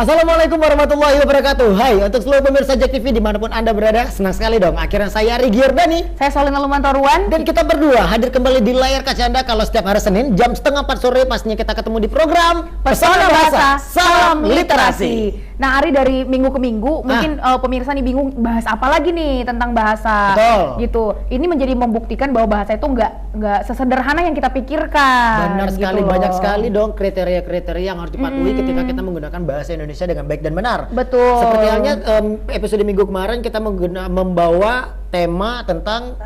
Assalamualaikum warahmatullahi wabarakatuh. Hai untuk seluruh pemirsa JEK TV dimanapun Anda berada. Senang sekali dong, akhirnya saya Ari Giordani, saya Solina Lumantoruan, dan kita berdua hadir kembali di layar kaca Anda kalau setiap hari Senin jam 3:30 sore pastinya kita ketemu di program Pesona Bahasa Salam Literasi. Nah, Ari, dari minggu ke minggu mungkin pemirsa nih bingung bahas apa lagi nih tentang bahasa. Betul. Gitu. Ini menjadi membuktikan bahwa bahasa itu nggak sesederhana yang kita pikirkan. Benar sekali, gitu banyak sekali dong kriteria-kriteria yang harus dipatuhi ketika kita menggunakan bahasa Indonesia dengan baik dan benar. Betul. Seperti halnya episode minggu kemarin kita membawa tema tentang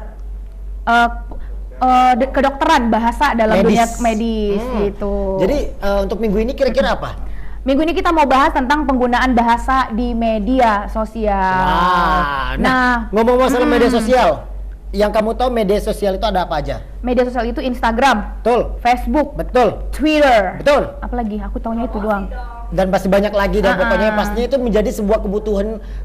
kedokteran bahasa dalam dunia medis gitu. Jadi untuk minggu ini kira-kira apa? Minggu ini kita mau bahas tentang penggunaan bahasa di media sosial. Nah, ngomong masalah media sosial, yang kamu tahu media sosial itu ada apa aja? Media sosial itu Instagram, betul, Facebook, betul, Twitter, betul. Apalagi aku taunya itu doang. Dan pasti banyak lagi, dan pokoknya pastinya itu menjadi sebuah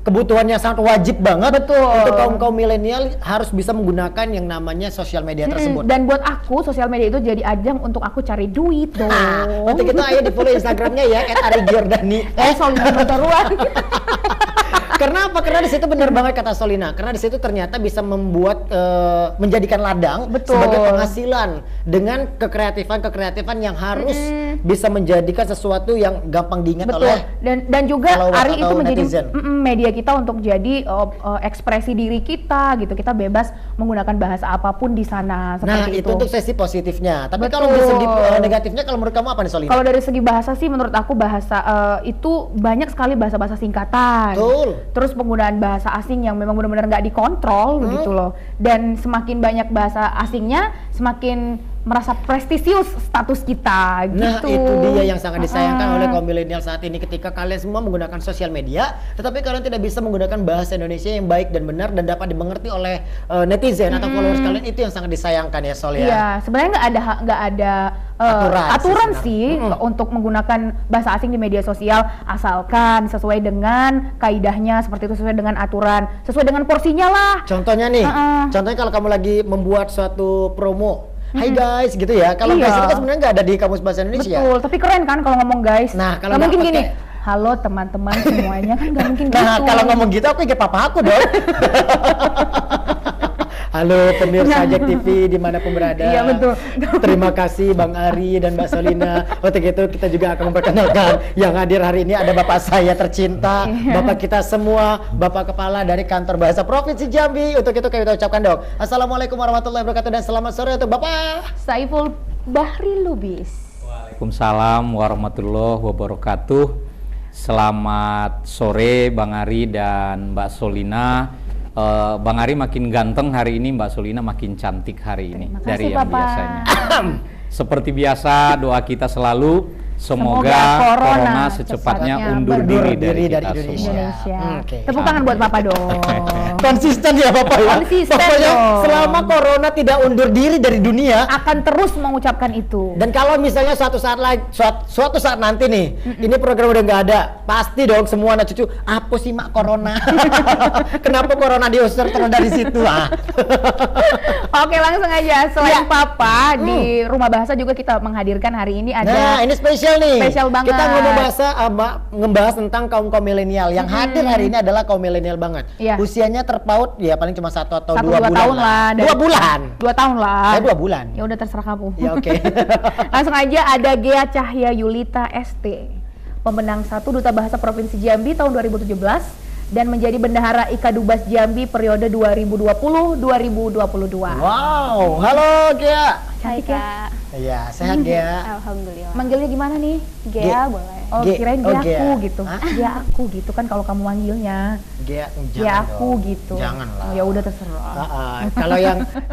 kebutuhan yang sangat wajib banget. Betul. Untuk kaum milenial harus bisa menggunakan yang namanya sosial media tersebut. Dan buat aku sosial media itu jadi ajang untuk aku cari duit dong. Nanti kita ayo di follow Instagramnya ya @arigiordani. Solina Lumantoruan. Karena apa? Karena di situ benar banget kata Solina. Karena di situ ternyata bisa membuat menjadikan ladang sebagai penghasilan dengan kekreatifan yang harus bisa menjadikan sesuatu yang gampang diingat oleh dan juga Ari itu menjadi media kita untuk jadi ekspresi diri kita gitu. Kita bebas menggunakan bahasa apapun di sana seperti itu untuk sesi positifnya. Tapi kalau di segi negatifnya, kalau menurut kamu apa nih Solina? Kalau dari segi bahasa sih menurut aku bahasa itu banyak sekali bahasa-bahasa singkatan. Betul. Terus penggunaan bahasa asing yang memang benar-benar nggak dikontrol begitu loh. Dan semakin banyak bahasa asingnya, semakin merasa prestisius status kita gitu. Nah, itu dia yang sangat disayangkan oleh kaum milenial saat ini ketika kalian semua menggunakan sosial media, tetapi kalian tidak bisa menggunakan bahasa Indonesia yang baik dan benar dan dapat dimengerti oleh netizen atau followers kalian. Itu yang sangat disayangkan ya, Sol ya. Iya, sebenarnya nggak ada aturan sih untuk menggunakan bahasa asing di media sosial, asalkan sesuai dengan kaidahnya, seperti itu, sesuai dengan aturan, sesuai dengan porsinya lah. Contohnya nih, contohnya kalau kamu lagi membuat suatu promo, hai guys gitu ya. Kalau guys itu kan sebenarnya nggak ada di kamus bahasa Indonesia. Betul, tapi keren kan kalau ngomong guys. Nah, kalau nggak mungkin gini, halo teman-teman semuanya, kan nggak mungkin gitu. Nah, kalau ngomong gitu aku ingat papa aku dong. Halo pemirsa JEK TV dimanapun berada. Iya, betul. Terima kasih Bang Ari dan Mbak Solina. Untuk itu kita juga akan memperkenalkan yang hadir hari ini ada Bapak saya tercinta, Bapak kita semua, Bapak Kepala dari Kantor Bahasa Provinsi Jambi. Untuk itu kita ucapkan dong, Assalamualaikum warahmatullahi wabarakatuh dan selamat sore untuk Bapak Saiful Bahri Lubis. Waalaikumsalam warahmatullahi wabarakatuh. Selamat sore Bang Ari dan Mbak Solina. Bang Ari makin ganteng hari ini, Mbak Solina makin cantik hari ini dari yang biasanya. Seperti biasa, doa kita selalu semoga corona secepatnya undur diri dari kita semua. Tepuk tangan buat Bapak dong. Konsisten ya Bapak ya. Konsisten pokoknya selama corona tidak undur diri dari dunia, akan terus mengucapkan itu. Dan kalau misalnya suatu saat nanti nih, ini program udah nggak ada, pasti dong semua anak cucu, apa sih mak corona? Kenapa corona diusir terus dari situ Oke, langsung aja. Selain Papa, di Rumah Bahasa juga kita menghadirkan hari ini ada. Nah, ini spesial nih. Spesial banget. Kita ngebahas tentang kaum milenial. Yang hadir hari ini adalah kaum milenial banget. Usianya terpaut ya paling cuma 1 atau 2 tahun lah. 2 bulan. 2 tahun lah. 2 bulan. Ya udah terserah kamu. Ya oke. Langsung aja ada Ghea Cahya Yulita ST, pemenang 1 Duta Bahasa Provinsi Jambi tahun 2017 dan menjadi bendahara IKADUBAS Jambi periode 2020-2022. Wow, halo Ghea. Hai Kak. Iya, sehat Ghea. Alhamdulillah. Manggilnya gimana nih? Ghea boleh. Oh, kirain Ghea aku gitu. Hah? Ghea aku gitu kan kalau kamu manggilnya. Ghea aku gitu. Jangan lah. Ya udah terserah.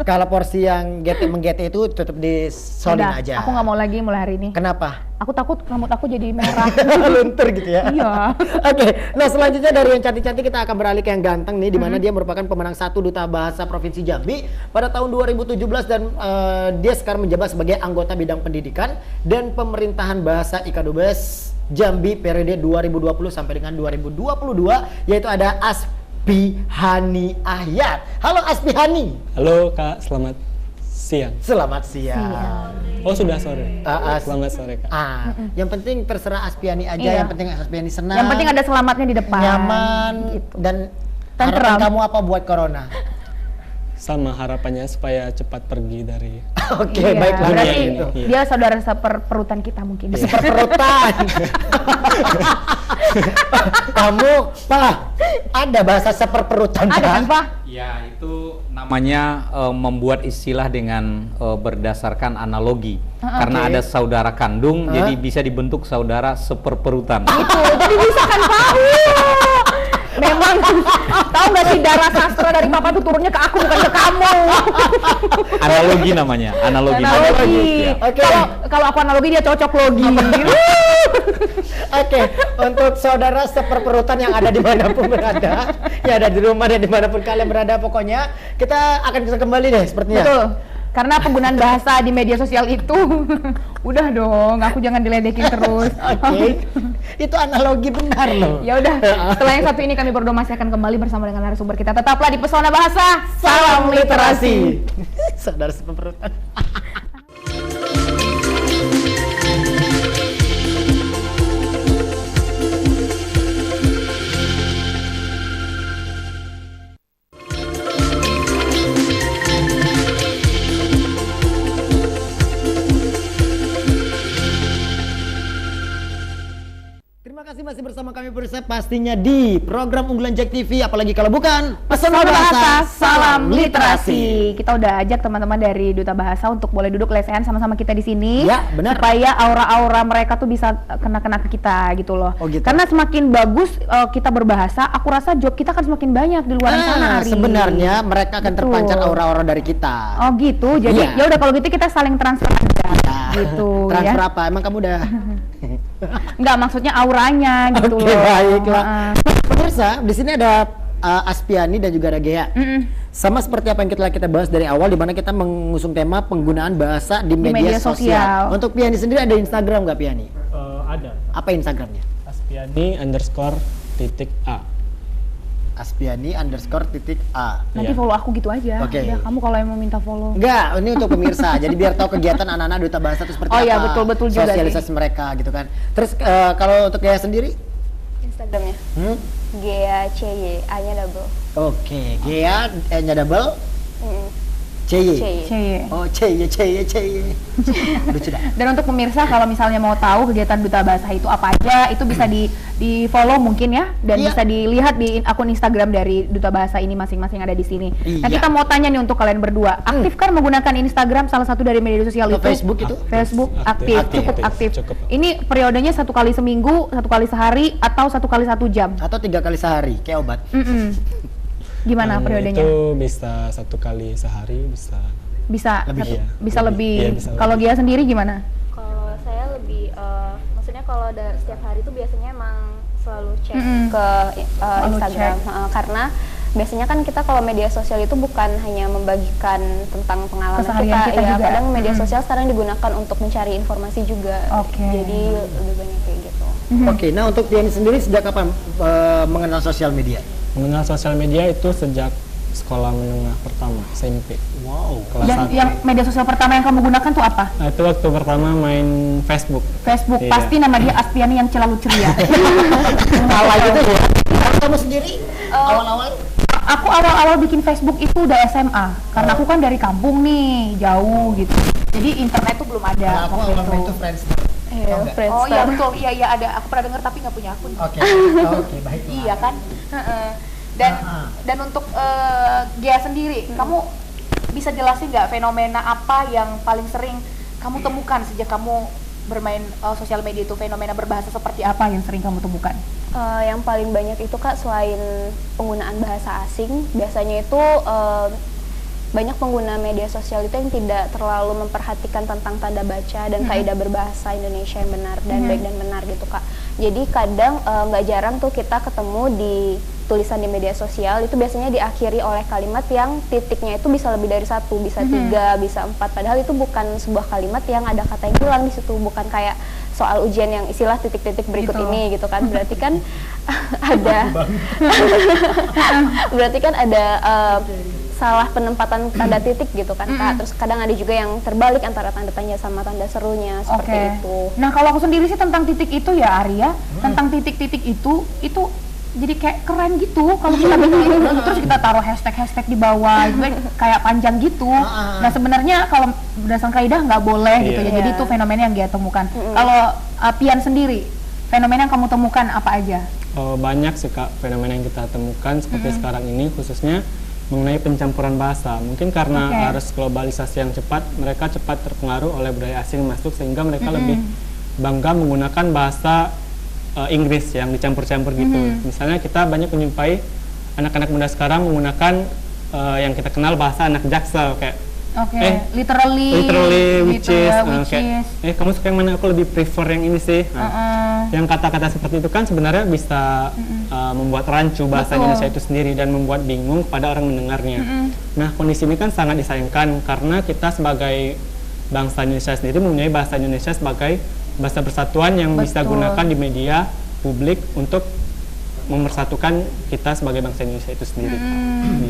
Kalau porsi yang menggete itu tetap di Solin aja. Aku nggak mau lagi mulai hari ini. Kenapa? Aku takut rambut aku jadi merah. Luntur gitu ya. Iya. Oke, nah selanjutnya dari yang cantik-cantik kita akan beralih ke yang ganteng nih, di mana dia merupakan pemenang 1 Duta Bahasa Provinsi Jambi pada tahun 2017 dan dia sekarang menjabat sebagai anggota bidang pendidikan dan pemerintahan bahasa IKADUBAS Jambi periode 2020 sampai dengan 2022, yaitu ada Aspihani Ahyat. Halo Aspihani. Halo Kak, selamat Siang. Selamat siang. Oh sudah sore. As- Selamat sore Kak. Yang penting terserah Aspiani aja, Iya. yang penting Aspiani senang. Yang penting ada selamatnya di depan. nyaman Gitu. dan Tenteram. harapan kamu apa buat corona? Sama harapannya supaya cepat pergi dari Oke, Iya, baiklah. berarti Iya. dia saudara seperperutan kita mungkin. Seperperutan. Kamu, Pak, ada bahasa seperperutan Ada kan, Pak? Ya, itu namanya membuat istilah dengan berdasarkan analogi. Karena Oke. ada saudara kandung, jadi bisa dibentuk saudara seperperutan. Itu tadi bisa kan, Pak? Memang tahu nggak sih darah sastra dari papa tuh turunnya ke aku bukan ke kamu. Analogi namanya, analogi. Analogi. Ya. Oke. Kalau aku analogi dia cocok logi. Oke, untuk saudara seperperutan yang ada dimanapun berada, yang ada di rumah dan dimanapun kalian berada, pokoknya kita akan bisa kembali deh sepertinya. Betul. Karena penggunaan bahasa di media sosial itu udah dong, aku jangan diledekin terus. Oke, itu analogi benar loh. Ya udah, setelah yang satu ini kami berdua masih akan kembali bersama dengan narasumber kita. Tetaplah di Pesona Bahasa. Salam literasi. Saudara seperperutan. Terima kasih masih bersama kami pemirsa pastinya di program unggulan Jack TV, apalagi kalau bukan Pesona Bahasa, salam literasi. Kita udah ajak teman-teman dari Duta Bahasa untuk boleh duduk lesehan sama-sama kita di sini. Ya, benar. Supaya aura-aura mereka tuh bisa kena-kena ke kita gitu loh. Oh, gitu. Karena semakin bagus kita berbahasa, aku rasa job kita akan semakin banyak di luar sana, Ari. Sebenarnya mereka akan Betul. terpancar aura-aura dari kita. Oh gitu. Jadi Iya. ya udah kalau gitu kita saling transfer aja. Gitu Transfer ya. apa? Emang kamu udah? Enggak, maksudnya auranya gitu Oke, loh. baiklah. Heeh. Pemirsa, di sini ada Aspiani dan juga ada Gea. Mm-mm. Sama seperti apa yang kita bahas dari awal, di mana kita mengusung tema penggunaan bahasa di media, media sosial. Untuk Piani sendiri ada Instagram nggak, Piani? Ada. Apa Instagramnya? Aspiani__A. Aspiani__A. Nanti Iya. follow aku gitu aja. Oke. Ya, kamu kalau yang mau minta follow. Enggak, ini untuk pemirsa. Jadi biar tahu kegiatan anak-anak Duta Bahasa itu seperti Oh apa. iya, betul juga sih. Sosialisasi mereka gitu kan. Terus kalau untuk Gea sendiri? Instagramnya Gea CY, A-nya double. Oke, Gea nya double, Mm-mm. CY. CY. Oh, CY. Lucu dah. Dan untuk pemirsa kalau misalnya mau tahu kegiatan Duta Bahasa itu apa aja, itu bisa di follow mungkin ya, dan Iya. bisa dilihat di akun Instagram dari Duta Bahasa ini masing-masing ada di sini. Nah, Iya. kita mau tanya nih untuk kalian berdua, aktif kan menggunakan Instagram, salah satu dari media sosial Atau itu? Facebook itu? Facebook Aktif. aktif, cukup aktif. Cukup. Ini periodenya 1 kali seminggu, 1 kali sehari, atau 1 kali 1 jam? Atau 3 kali sehari, kayak obat. Gimana periodenya? Itu bisa 1 kali sehari, Bisa Lebih. satu- Iya, bisa lebih. Iya, bisa Kalau lebih. dia sendiri gimana? Kalau saya lebih, maksudnya kalau setiap hari itu biasanya emang selalu cek Mm-mm. ke Selalu Instagram. Karena biasanya kan kita kalau media sosial itu bukan hanya membagikan tentang pengalaman Keseharian kita ya, juga. kadang media sosial sekarang digunakan untuk mencari informasi juga. Oke. Jadi lebih banyak kayak gitu. Oke, nah untuk Piani sendiri sejak kapan mengenal sosial media? mengenal sosial media itu sejak sekolah menengah pertama SMP. Wow. Kelas Dan 1. yang media sosial pertama yang kamu gunakan tuh apa? Nah, itu waktu pertama main Facebook. Facebook. Iya. Pasti nama dia Aspiani yang selalu ceria. Salah gitu ya. Kalau kamu sendiri awal-awal Aku awal-awal bikin Facebook itu udah SMA, karena aku kan dari kampung nih, jauh gitu. Jadi internet tuh belum ada. Nah, aku waktu awal main itu Friendster. Iya, Oh, enggak? Oh iya betul, iya ada. Aku pernah dengar tapi nggak punya akun. Oke, oke, baiklah. Iya kan? Heeh. Dan untuk Gia sendiri, kamu bisa jelasin nggak fenomena apa yang paling sering kamu temukan sejak kamu bermain sosial media itu? Fenomena berbahasa seperti apa yang sering kamu temukan? Yang paling banyak itu Kak, selain penggunaan bahasa asing, biasanya itu banyak pengguna media sosial itu yang tidak terlalu memperhatikan tentang tanda baca dan kaidah berbahasa Indonesia yang benar dan baik dan benar gitu Kak. Jadi kadang nggak jarang tuh kita ketemu di tulisan di media sosial itu biasanya diakhiri oleh kalimat yang titiknya itu bisa lebih dari 1, bisa 3, bisa 4. Padahal itu bukan sebuah kalimat yang ada kata yang hilang di situ, bukan kayak soal ujian yang istilah titik-titik berikut Gitu. ini gitu kan. Berarti kan ada berarti kan ada salah penempatan tanda titik gitu kan Kak. Terus kadang ada juga yang terbalik antara tanda tanya sama tanda serunya seperti itu. Nah kalau aku sendiri sih tentang titik itu ya Arya, tentang titik-titik itu jadi kayak keren gitu kalau kita bikin terus kita taruh hashtag di bawah juga kayak panjang gitu. Nah sebenarnya kalau berdasarkan kaidah nggak boleh gitu ya. Jadi itu fenomena yang dia temukan. Kalau Pian sendiri, fenomena yang kamu temukan apa aja? Banyak sih Kak fenomena yang kita temukan seperti sekarang ini, khususnya mengenai pencampuran bahasa. Mungkin karena arus globalisasi yang cepat, mereka cepat terpengaruh oleh budaya asing masuk sehingga mereka lebih bangga menggunakan bahasa Inggris yang dicampur-campur gitu. Misalnya kita banyak menjumpai anak-anak muda sekarang menggunakan yang kita kenal bahasa anak Jaksel kayak literally which is kayak kamu suka yang mana, aku lebih prefer yang ini sih. Yang kata-kata seperti itu kan sebenarnya bisa membuat rancu bahasa Indonesia itu sendiri dan membuat bingung kepada orang mendengarnya. Nah kondisi ini kan sangat disayangkan karena kita sebagai bangsa Indonesia sendiri mempunyai bahasa Indonesia sebagai bahasa persatuan yang bisa gunakan di media publik untuk memersatukan kita sebagai bangsa Indonesia itu sendiri.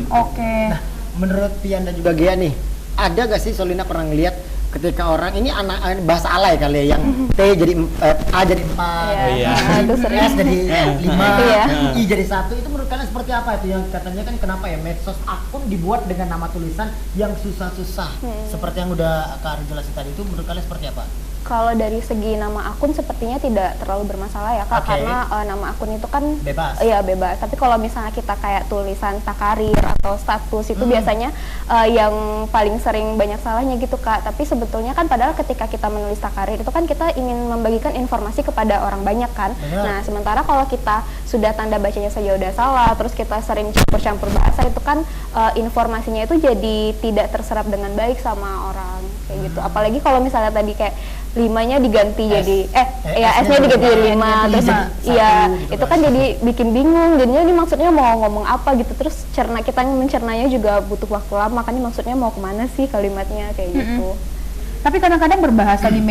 Nah, menurut Pian dan juga Gea nih, ada gak sih Solina pernah ngeliat ketika orang ini anak bahasa alay kali ya, yang T jadi A jadi 4, S jadi 5, I jadi 1, itu menurut kalian seperti apa itu? Yang katanya kan kenapa ya medsos akun dibuat dengan nama tulisan yang susah-susah seperti yang udah Kak Ari jelasin tadi, itu menurut kalian seperti apa? Kalau dari segi nama akun sepertinya tidak terlalu bermasalah ya Kak, karena nama akun itu kan bebas. Iya bebas. Tapi kalau misalnya kita kayak tulisan takarir atau status itu biasanya yang paling sering banyak salahnya gitu Kak. Tapi sebetulnya kan padahal ketika kita menulis takarir itu kan kita ingin membagikan informasi kepada orang banyak kan. Nah sementara kalau kita sudah tanda bacanya saja udah salah, terus kita sering campur-campur bahasa, itu kan informasinya itu jadi tidak terserap dengan baik sama orang kayak gitu. Apalagi kalau misalnya tadi kayak 5-nya diganti jadi S-nya diganti jadi 5, terus itu kan jadi bikin bingung, jadinya ini maksudnya mau ngomong apa gitu, terus kita mencernanya juga butuh waktu lama, kan ini maksudnya mau kemana sih kalimatnya kayak gitu. Tapi kadang-kadang berbahasa di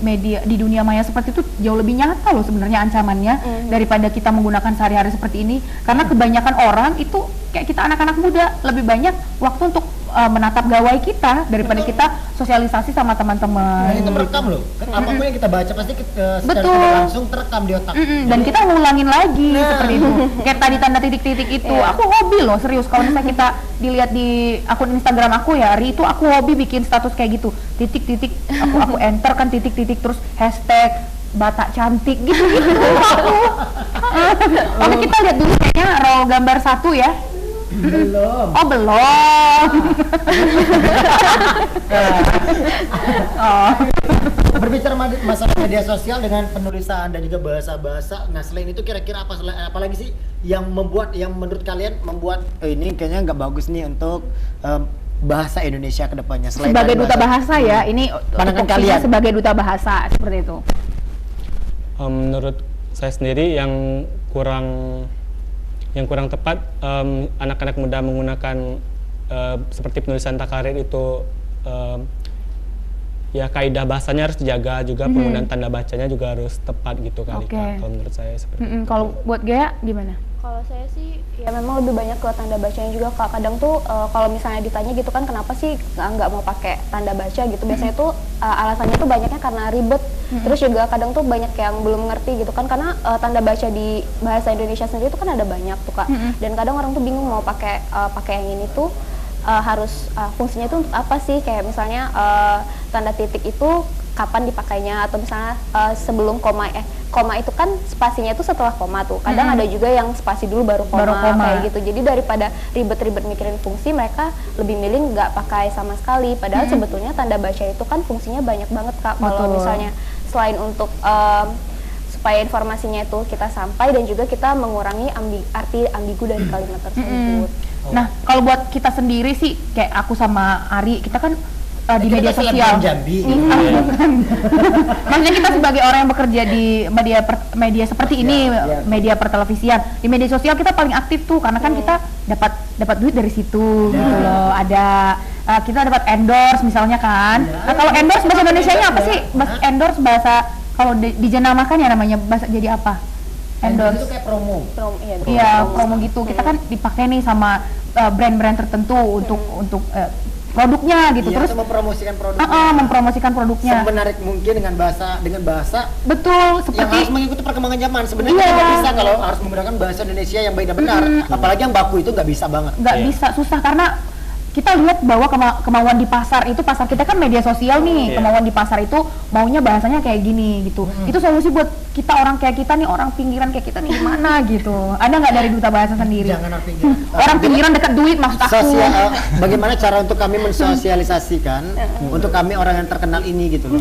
media di dunia maya seperti itu jauh lebih nyata loh sebenarnya ancamannya daripada kita menggunakan sehari-hari seperti ini, karena kebanyakan orang itu kayak kita anak-anak muda lebih banyak waktu untuk menatap gawai kita daripada kita sosialisasi sama teman-teman. Nah, itu merekam loh. Kan apapun yang kita baca pasti secara tidak langsung terekam di otak. Dan kita ngulangin lagi seperti itu. Kayak tadi tanda titik-titik itu. Aku hobi loh, serius. Kalau misalnya kita dilihat di akun Instagram aku ya, Ari, itu aku hobi bikin status kayak gitu. Titik-titik, aku enter kan titik-titik terus hashtag Batak cantik gitu-gitu. Oke, kita lihat dulu kayaknya roll gambar 1 ya. Belum. Oh belum. Berbicara masalah media sosial dengan penulisan dan juga bahasa-bahasa, nah selain itu kira-kira apalagi sih yang menurut kalian membuat ini kayaknya nggak bagus nih untuk bahasa Indonesia ke depannya sebagai duta bahasa ya, ini pandangan kalian sebagai duta bahasa seperti itu. Menurut saya sendiri yang kurang tepat, anak-anak muda menggunakan seperti penulisan takarir itu ya kaidah bahasanya harus dijaga juga, penggunaan tanda bacanya juga harus tepat gitu kali Kak, kalau menurut saya seperti itu. Kalau buat Gea gimana? Kalau saya sih ya memang lebih banyak ke tanda bacanya juga Kak. Kadang tuh kalau misalnya ditanya gitu kan kenapa sih nggak mau pakai tanda baca gitu, biasanya tuh alasannya tuh banyaknya karena ribet. Terus juga kadang tuh banyak yang belum ngerti gitu kan, karena tanda baca di bahasa Indonesia sendiri tuh kan ada banyak tuh Kak. Dan kadang orang tuh bingung mau pakai yang ini tuh harus fungsinya tuh untuk apa sih, kayak misalnya tanda titik itu kapan dipakainya, atau misalnya sebelum koma itu kan spasinya itu setelah koma tuh. Kadang ada juga yang spasi dulu baru koma kayak gitu. Jadi daripada ribet-ribet mikirin fungsi, mereka lebih milih nggak pakai sama sekali. Padahal sebetulnya tanda baca itu kan fungsinya banyak banget Kak. Kalau misalnya selain untuk supaya informasinya itu kita sampai, dan juga kita mengurangi arti ambigu dari kalimat tersebut. Nah, kalau buat kita sendiri sih, kayak aku sama Ari, kita kan di media sosial. Maksudnya kita sebagai orang yang bekerja di media seperti ini, media pertelevisian, di media sosial kita paling aktif tuh, karena kan kita dapat duit dari situ gitu loh. Ada kita dapat endorse misalnya kan. Nah, kalau endorse bahasa Indonesianya apa sih? Endorse bahasa kalau dijenamakan ya namanya bahasa jadi apa? Endorse itu kayak promo. Iya, promo gitu. Kita kan dipakai nih sama brand-brand tertentu untuk produknya gitu. Iya, Terus mempromosikan produknya. Mempromosikan produknya. Semenarik mungkin dengan bahasa. Betul, Yang harus seperti mengikuti perkembangan zaman. Sebenarnya kita nggak bisa kalau harus menggunakan bahasa Indonesia yang baik dan benar. Apalagi yang baku itu nggak bisa banget. nggak bisa, susah karena kita lihat bahwa kemauan di pasar itu, pasar kita kan media sosial nih, kemauan di pasar itu maunya bahasanya kayak gini gitu. Itu solusi buat kita orang kayak kita nih, orang pinggiran kayak kita nih gimana gitu. Ada nggak dari Duta Bahasa sendiri? Jangan orang pinggiran. Orang pinggiran dekat duit maksud aku. Bagaimana cara untuk kami mensosialisasikan untuk kami orang yang terkenal ini gitu loh.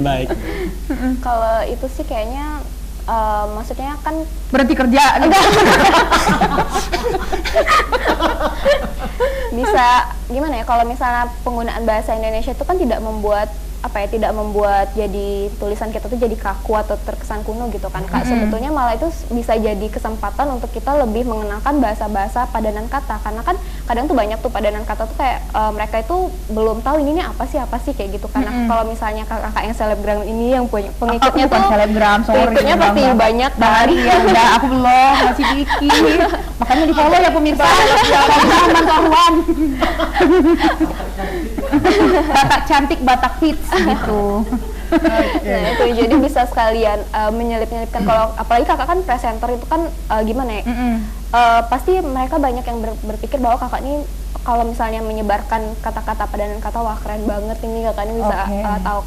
Baik. Kalau itu sih kayaknya maksudnya kan Berhenti kerja. bisa gimana ya, kalau misalnya penggunaan bahasa Indonesia itu kan tidak membuat jadi tulisan kita tuh jadi kaku atau terkesan kuno gitu kan Kak. Sebetulnya malah itu bisa jadi kesempatan untuk kita lebih mengenalkan bahasa-bahasa padanan kata, karena kan kadang tuh banyak tuh padanan kata tuh kayak mereka itu belum tahu ini apa sih kayak gitu. Karena kalau misalnya kakak yang selebgram ini yang punya pengikutnya Aku bukan tuh selebgram, sorry. pengikutnya pasti banyak Dari ya udah, aku belum, masih dikit. Makanya di follow ya pemirsa. Jangan bantuan. Batak cantik, Batak hits gitu. Nah itu jadi bisa sekalian menyelip-nyelipkan. Kalau apalagi kakak kan presenter itu kan gimana ya, pasti mereka banyak yang berpikir bahwa kakak ini kalau misalnya menyebarkan kata-kata padanan kata, wah keren banget ini kakak ini bisa tahu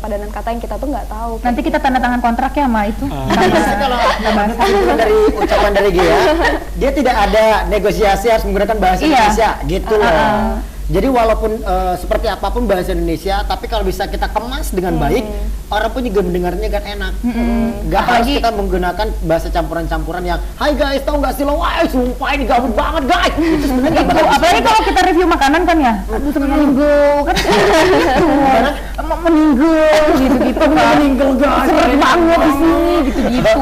padanan kata yang kita tuh nggak tahu. Nanti kita tanda tangan kontrak ya sama itu. Kalau dari ucapan dari Gia, dia tidak ada negosiasi harus menggunakan bahasa Indonesia gitu loh. Jadi walaupun seperti apapun bahasa Indonesia, tapi kalau bisa kita kemas dengan baik, orang pun juga mendengarnya kan enak. Gak harus kita menggunakan bahasa campuran-campuran yang, hai guys, tau gak sih lo, wah sumpah ini gabut banget guys. Itu sebenarnya gak bagus. Apalagi kalau kita review makanan kan ya, aduh seminggu kan meninggu gitu-gitu kan. Meninggal guys. Seperti banget di sini gitu-gitu.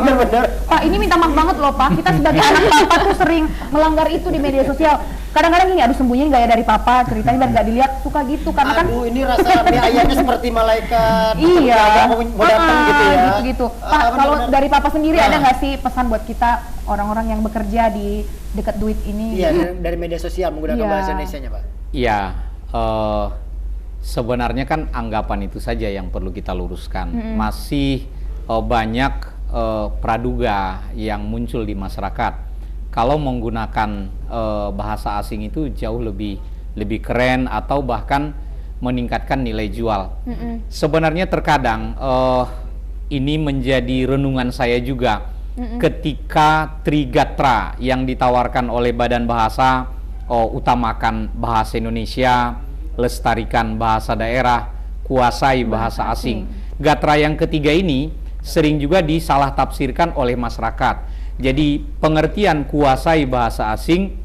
Bener-bener. Pak, ini minta maaf banget loh Pak, kita sebagai anak papa tuh sering melanggar itu di media sosial. Kadang-kadang gini, aduh sembunyiin gak ya dari papa, ceritanya biar gak dilihat, suka gitu karena kan Aduh, ini rasa mie ayamnya seperti malaikat. iya, mau datang gitu ya. gitu-gitu. Pak, kalau dari papa sendiri ada nggak sih pesan buat kita orang-orang yang bekerja di dekat duit ini? Iya, dari media sosial menggunakan Iya. bahasa Indonesianya, Pak. Iya, sebenarnya kan anggapan itu saja yang perlu kita luruskan. Masih banyak praduga yang muncul di masyarakat. Kalau menggunakan bahasa asing itu jauh lebih keren atau bahkan meningkatkan nilai jual. Sebenarnya terkadang ini menjadi renungan saya juga ketika Trigatra yang ditawarkan oleh Badan Bahasa, utamakan bahasa Indonesia, lestarikan bahasa daerah, kuasai bahasa asing. Gatra yang ketiga ini sering juga disalah tafsirkan oleh masyarakat. Jadi pengertian kuasai bahasa asing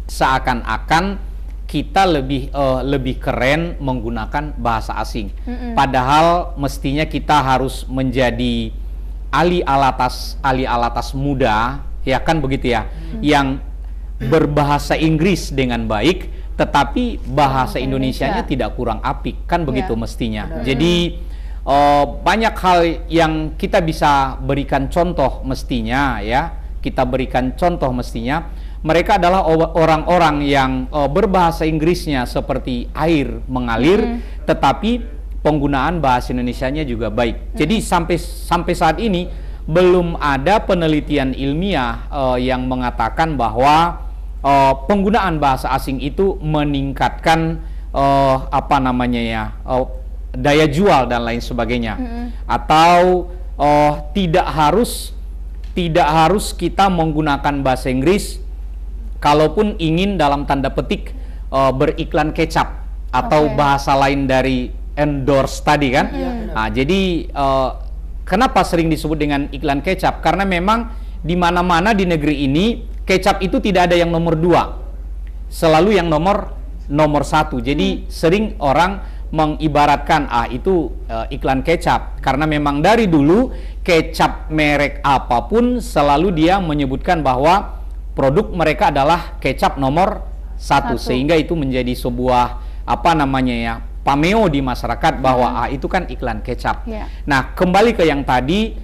seakan-akan kita lebih keren menggunakan bahasa asing. Padahal mestinya kita harus menjadi ahli alatas muda, ya kan begitu ya, yang berbahasa Inggris dengan baik, tetapi bahasa Indonesianya tidak kurang apik, kan begitu mestinya. Jadi banyak hal yang kita bisa berikan contoh mestinya ya, mereka adalah orang-orang yang berbahasa Inggrisnya seperti air mengalir, tetapi penggunaan bahasa Indonesianya juga baik. Jadi sampai saat ini belum ada penelitian ilmiah yang mengatakan bahwa penggunaan bahasa asing itu meningkatkan daya jual dan lain sebagainya, atau tidak harus kita menggunakan bahasa Inggris kalaupun ingin dalam tanda petik beriklan kecap atau bahasa lain dari endorse tadi kan. Nah, jadi kenapa sering disebut dengan iklan kecap? Karena memang di mana-mana di negeri ini kecap itu tidak ada yang nomor 2, selalu yang nomor 1. Jadi sering orang mengibaratkan itu iklan kecap, karena memang dari dulu kecap merek apapun selalu dia menyebutkan bahwa produk mereka adalah kecap nomor 1, sehingga itu menjadi sebuah pameo di masyarakat bahwa itu kan iklan kecap. Yeah. Nah, kembali ke yang tadi,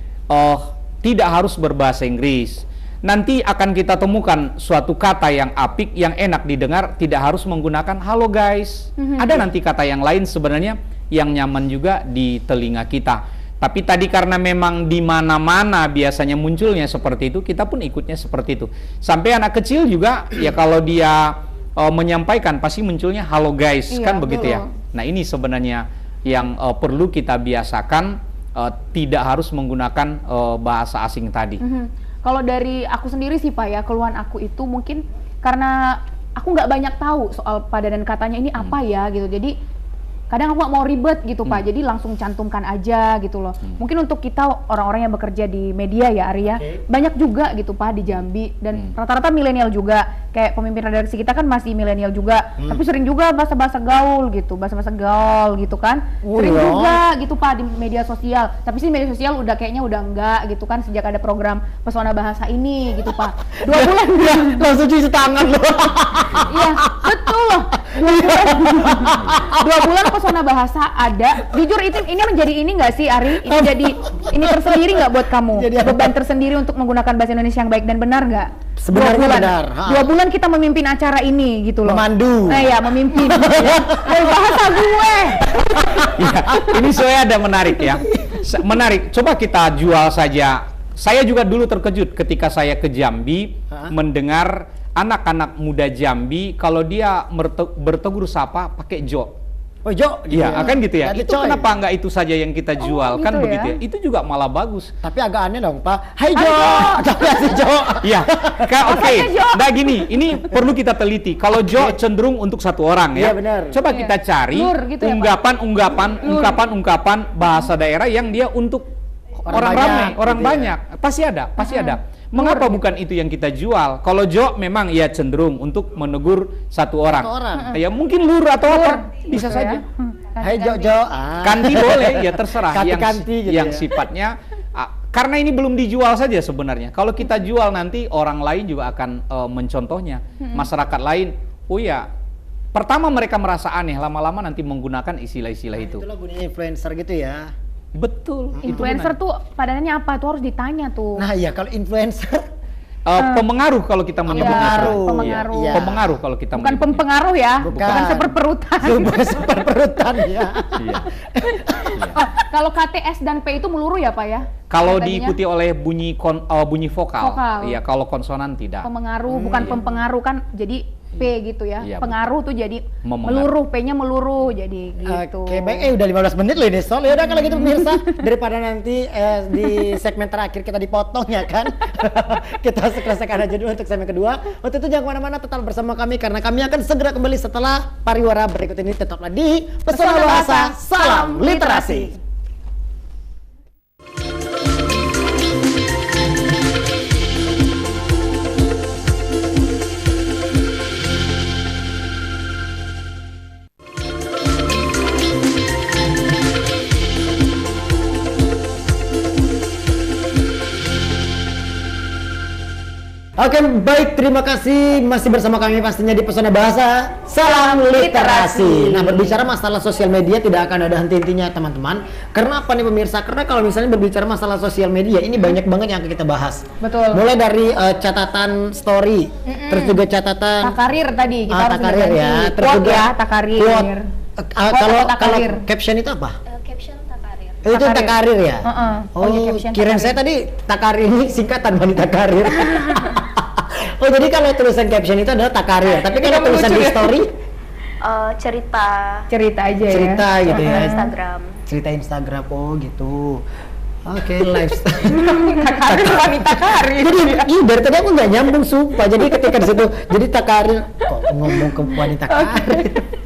tidak harus berbahasa Inggris. Nanti akan kita temukan suatu kata yang apik, yang enak didengar, tidak harus menggunakan halo guys. Ada nanti kata yang lain sebenarnya yang nyaman juga di telinga kita. Tapi tadi karena memang di mana-mana biasanya munculnya seperti itu, kita pun ikutnya seperti itu. Sampai anak kecil juga ya kalau dia menyampaikan pasti munculnya halo guys, kan begitu ya. Nah, ini sebenarnya yang perlu kita biasakan, tidak harus menggunakan bahasa asing tadi. Kalau dari aku sendiri sih Pak ya, keluhan aku itu mungkin karena aku nggak banyak tahu soal padanan katanya ini apa ya gitu. Jadi kadang aku nggak mau ribet gitu Pak, jadi langsung cantumkan aja gitu loh. Mungkin untuk kita orang-orang yang bekerja di media ya Arya, banyak juga gitu Pak di Jambi, dan rata-rata milenial juga. Kayak pemimpin redaksi kita kan masih milenial juga, tapi sering juga bahasa-bahasa gaul gitu, bahasa-bahasa gaul gitu kan. Sering juga gitu Pak di media sosial. Tapi sih media sosial udah kayaknya udah enggak gitu kan sejak ada program Pesona Bahasa ini gitu Pak. 2 bulan langsung cuci tangan loh. Iya, betul loh. 2 bulan Pesona Bahasa ada. Jujur ini menjadi ini nggak sih Ari? Ini jadi ini tersendiri nggak buat kamu? Beban tersendiri untuk menggunakan bahasa Indonesia yang baik dan benar nggak? Sebenarnya benar. 2 bulan kita memimpin acara ini gitu loh. Memandu. Nah ya, memimpin. Bahasa gue. Ya, ini saya ada menarik ya. Menarik. Coba kita jual saja. Saya juga dulu terkejut ketika saya ke Jambi mendengar anak-anak muda Jambi kalau dia bertegur sapa pakai jo. Oh Jo, Iya, akan gitu ya. Ada Itu coy. kenapa nggak itu saja yang kita jual? gitu Kan ya. begitu ya. Itu juga malah bagus. Tapi agak aneh dong Pak. Hai Hai, Jo, Jo. kasih Jo. Iya, oke. Apanya, Jo? Nah gini, ini perlu kita teliti. Kalau Jo cenderung untuk satu orang ya. Iya, benar. Coba kita cari Lur, gitu ya, Pak? ungkapan bahasa daerah yang dia untuk orang banyak, ramai, orang gitu ya. banyak. Pasti ada. Mengapa bukan itu yang kita jual? Kalau Jo memang ya cenderung untuk menegur satu orang. Ya mungkin lur atau apa, bisa Gitu saja. ya. Hai Jo Jo. Kanti boleh, ya terserah. Kanti-kanti gitu yang ya. sifatnya karena ini belum dijual saja sebenarnya. Kalau kita jual nanti orang lain juga akan mencontohnya. Masyarakat lain, oh ya, pertama mereka merasa aneh, lama-lama nanti menggunakan istilah-istilah itu. Itulah gunanya influencer gitu ya. Betul. itu Influencer benar. tuh padanannya apa? Itu harus ditanya tuh. Nah iya kalau influencer Pemengaruh kalau kita menyebutnya. Pengaruh. Pemengaruh. Iya. Pemengaruh kalau kita Bukan menyebutnya. pempengaruh ya, Bukan. bukan seperperutan. seperperutan ya. Iya. Kalau KTS dan P itu meluru ya Pak ya? Kalau Tadinya diikuti oleh bunyi vokal. Vokal. Iya, kalau konsonan tidak. pemengaruh, bukan pempengaruh kan, jadi P gitu ya. Iya, Pengaruh tuh jadi Memengaruh. meluruh, P-nya meluruh jadi gitu. Oke, baik. Udah 15 menit loh ini Sol. Ya udah kalau gitu pemirsa, daripada nanti di segmen terakhir kita dipotong ya kan. Kita selesaikan aja dulu untuk segmen kedua. Waktu itu jangan kemana-mana, tetap bersama kami karena kami akan segera kembali setelah pariwara berikut ini. Tetaplah di Pesona Bahasa, salam literasi. Oke, baik, terima kasih masih bersama kami pastinya di Pesona Bahasa Salam Literasi. Nah, berbicara masalah sosial media tidak akan ada henti-hentinya teman-teman. Karena apa nih pemirsa? Karena kalau misalnya berbicara masalah sosial media ini banyak banget yang akan kita bahas. Betul. Mulai dari catatan story, terus juga catatan Takarir tadi kita harus takarir ganti. ya, terus Quote juga ya, takarir. quote. Kalau atau takarir. caption itu apa? Caption takarir. Itu takarir ya? Oh, iya, caption kirain takarir. saya tadi takarir ini singkatan wanita karir. Oh, jadi kalau tulisan caption itu adalah takarir, tapi kalau tulisan di story Cerita Cerita aja ya. cerita gitu ya. Instagram. Cerita Instagram, oh gitu. Oke, lifestyle. Takarir wanita karir. Jadi, dari tadi aku nggak nyambung sumpah. Jadi ketika di situ, jadi takarir kok ngomong ke wanita karir.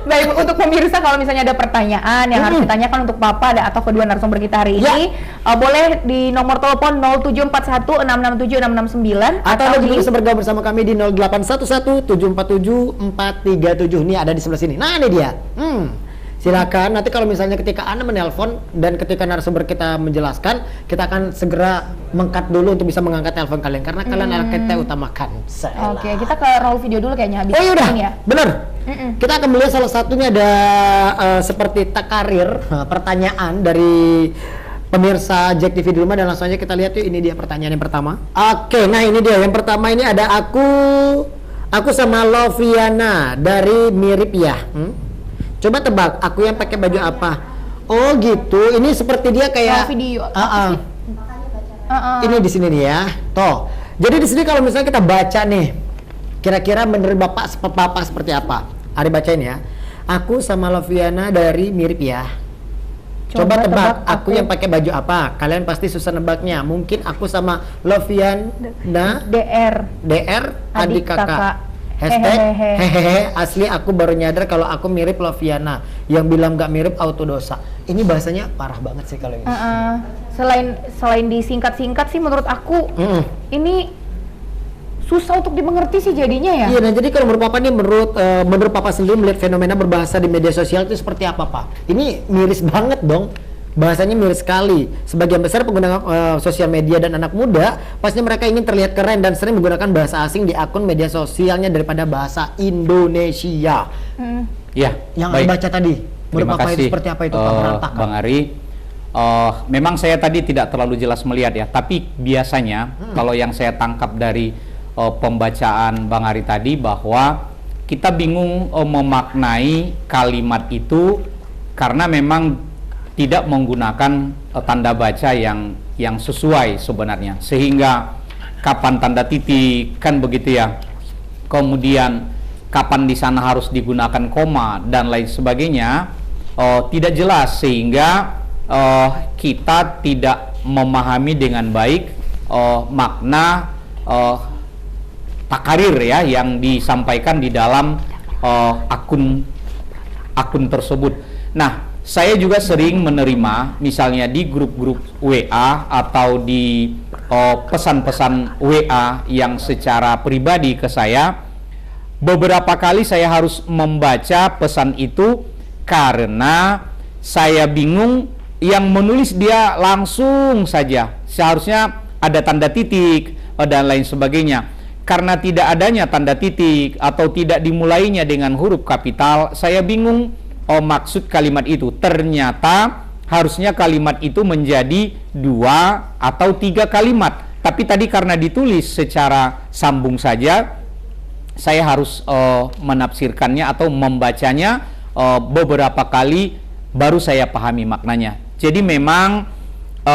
Baik, untuk pemirsa kalau misalnya ada pertanyaan yang harus ditanyakan untuk Papa atau kedua narasumber kita hari ini, boleh di nomor telepon 0741667669 Atau Anda juga bisa bergabung bersama kami di 0811 747 437. Ini ada di sebelah sini. Nah, ini dia. Silakan. Nanti kalau misalnya ketika Anda menelpon dan ketika narasumber kita menjelaskan, kita akan segera mengkat dulu untuk bisa mengangkat telepon kalian karena kalian akan kita utamakan. Oke, kita ke roll video dulu kayaknya habis Oh iya udah, ini ya. bener. Kita akan melihat salah satunya ada seperti takarir pertanyaan dari pemirsa Jack TV di rumah dan langsung aja kita lihat yuk. Ini dia pertanyaan yang pertama. Oke, nah ini dia yang pertama, ini ada aku sama Loviana dari Mirip Ya. Coba tebak, aku yang pakai baju apa? Oh gitu, ini seperti dia kayak Video. Ini di sini nih ya. Toh. Jadi di sini kalau misalnya kita baca nih, kira-kira menurut Bapak seperti apa? Ari bacain ya. Aku sama Loviana dari Mirip Ya. Coba tebak, aku yang pakai baju apa? Kalian pasti susah nebaknya. Mungkin aku sama Loviana DR adik kakak. Hashtag hehehe, asli aku baru nyadar kalau aku mirip Loviana. Yang bilang gak mirip auto dosa. Ini bahasanya parah banget sih kalau ini. Selain disingkat-singkat sih menurut aku ini susah untuk dimengerti sih jadinya ya. Iya, nah jadi kalau menurut Papa nih, menurut Papa sendiri melihat fenomena berbahasa di media sosial itu seperti apa, Pak? Ini miris banget dong. Bahasanya miris sekali. Sebagian besar pengguna sosial media dan anak muda pastinya mereka ingin terlihat keren dan sering menggunakan bahasa asing di akun media sosialnya daripada bahasa Indonesia. Ya, yang baik. baca tadi, menurut Terima Papa kasih, itu seperti apa itu, Pak? Berantakan. Bang Ari. Memang saya tadi tidak terlalu jelas melihat ya, tapi biasanya kalau yang saya tangkap dari pembacaan Bang Ari tadi bahwa kita bingung memaknai kalimat itu karena memang tidak menggunakan tanda baca yang sesuai sebenarnya, sehingga kapan tanda titik kan begitu ya, kemudian kapan di sana harus digunakan koma dan lain sebagainya tidak jelas, sehingga kita tidak memahami dengan baik makna takarir ya yang disampaikan di dalam akun tersebut. Nah, saya juga sering menerima misalnya di grup-grup WA atau di pesan-pesan WA yang secara pribadi ke saya. Beberapa kali saya harus membaca pesan itu karena saya bingung, yang menulis dia langsung saja. Seharusnya ada tanda titik dan lain sebagainya. Karena tidak adanya tanda titik atau tidak dimulainya dengan huruf kapital, saya bingung maksud kalimat itu. Ternyata harusnya kalimat itu menjadi 2 atau 3 kalimat. Tapi tadi karena ditulis secara sambung saja, saya harus menafsirkannya atau membacanya beberapa kali baru saya pahami maknanya. Jadi memang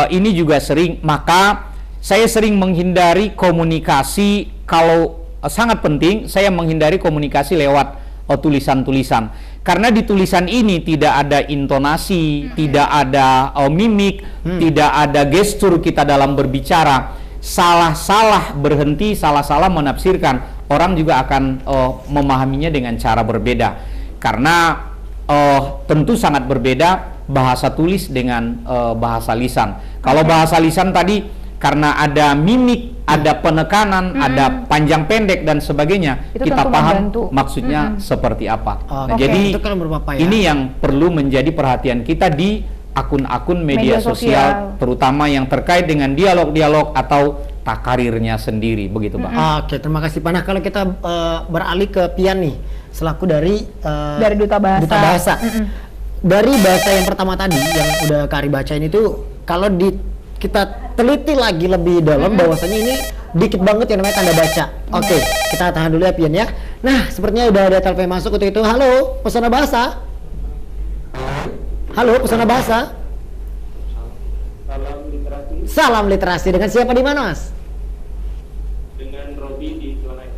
ini juga sering, maka saya sering menghindari komunikasi. Kalau sangat penting, saya menghindari komunikasi lewat tulisan-tulisan. Karena di tulisan ini tidak ada intonasi, tidak ada mimik, tidak ada gestur kita dalam berbicara. Salah-salah berhenti, salah-salah menafsirkan, orang juga akan memahaminya dengan cara berbeda. Karena tentu sangat berbeda bahasa tulis dengan bahasa lisan. Kalau bahasa lisan tadi karena ada mimik, ada penekanan, ada panjang pendek dan sebagainya, itu kita paham membantu. maksudnya seperti apa. Nah, Oke, jadi itu kalau menurut Bapak ya. ini yang perlu menjadi perhatian kita di akun-akun media sosial, terutama yang terkait dengan dialog-dialog atau takarirnya sendiri, begitu Bang. Oke, terima kasih Pak. Nah, kalau kita beralih ke Pian nih, selaku dari Duta Bahasa. Dari bahasa yang pertama tadi yang udah Kari bacain itu, kalau kita teliti lagi lebih dalam, bahwasanya ini dikit banget yang namanya tanda baca. Oke, kita tahan dulu ya Pian ya. Nah, sepertinya udah ada telepon masuk untuk itu. Halo, Pesona Bahasa. Halo, Pesona Bahasa. Salam literasi. Salam literasi. Dengan siapa di mana, Mas? Dengan Robi di Telanai.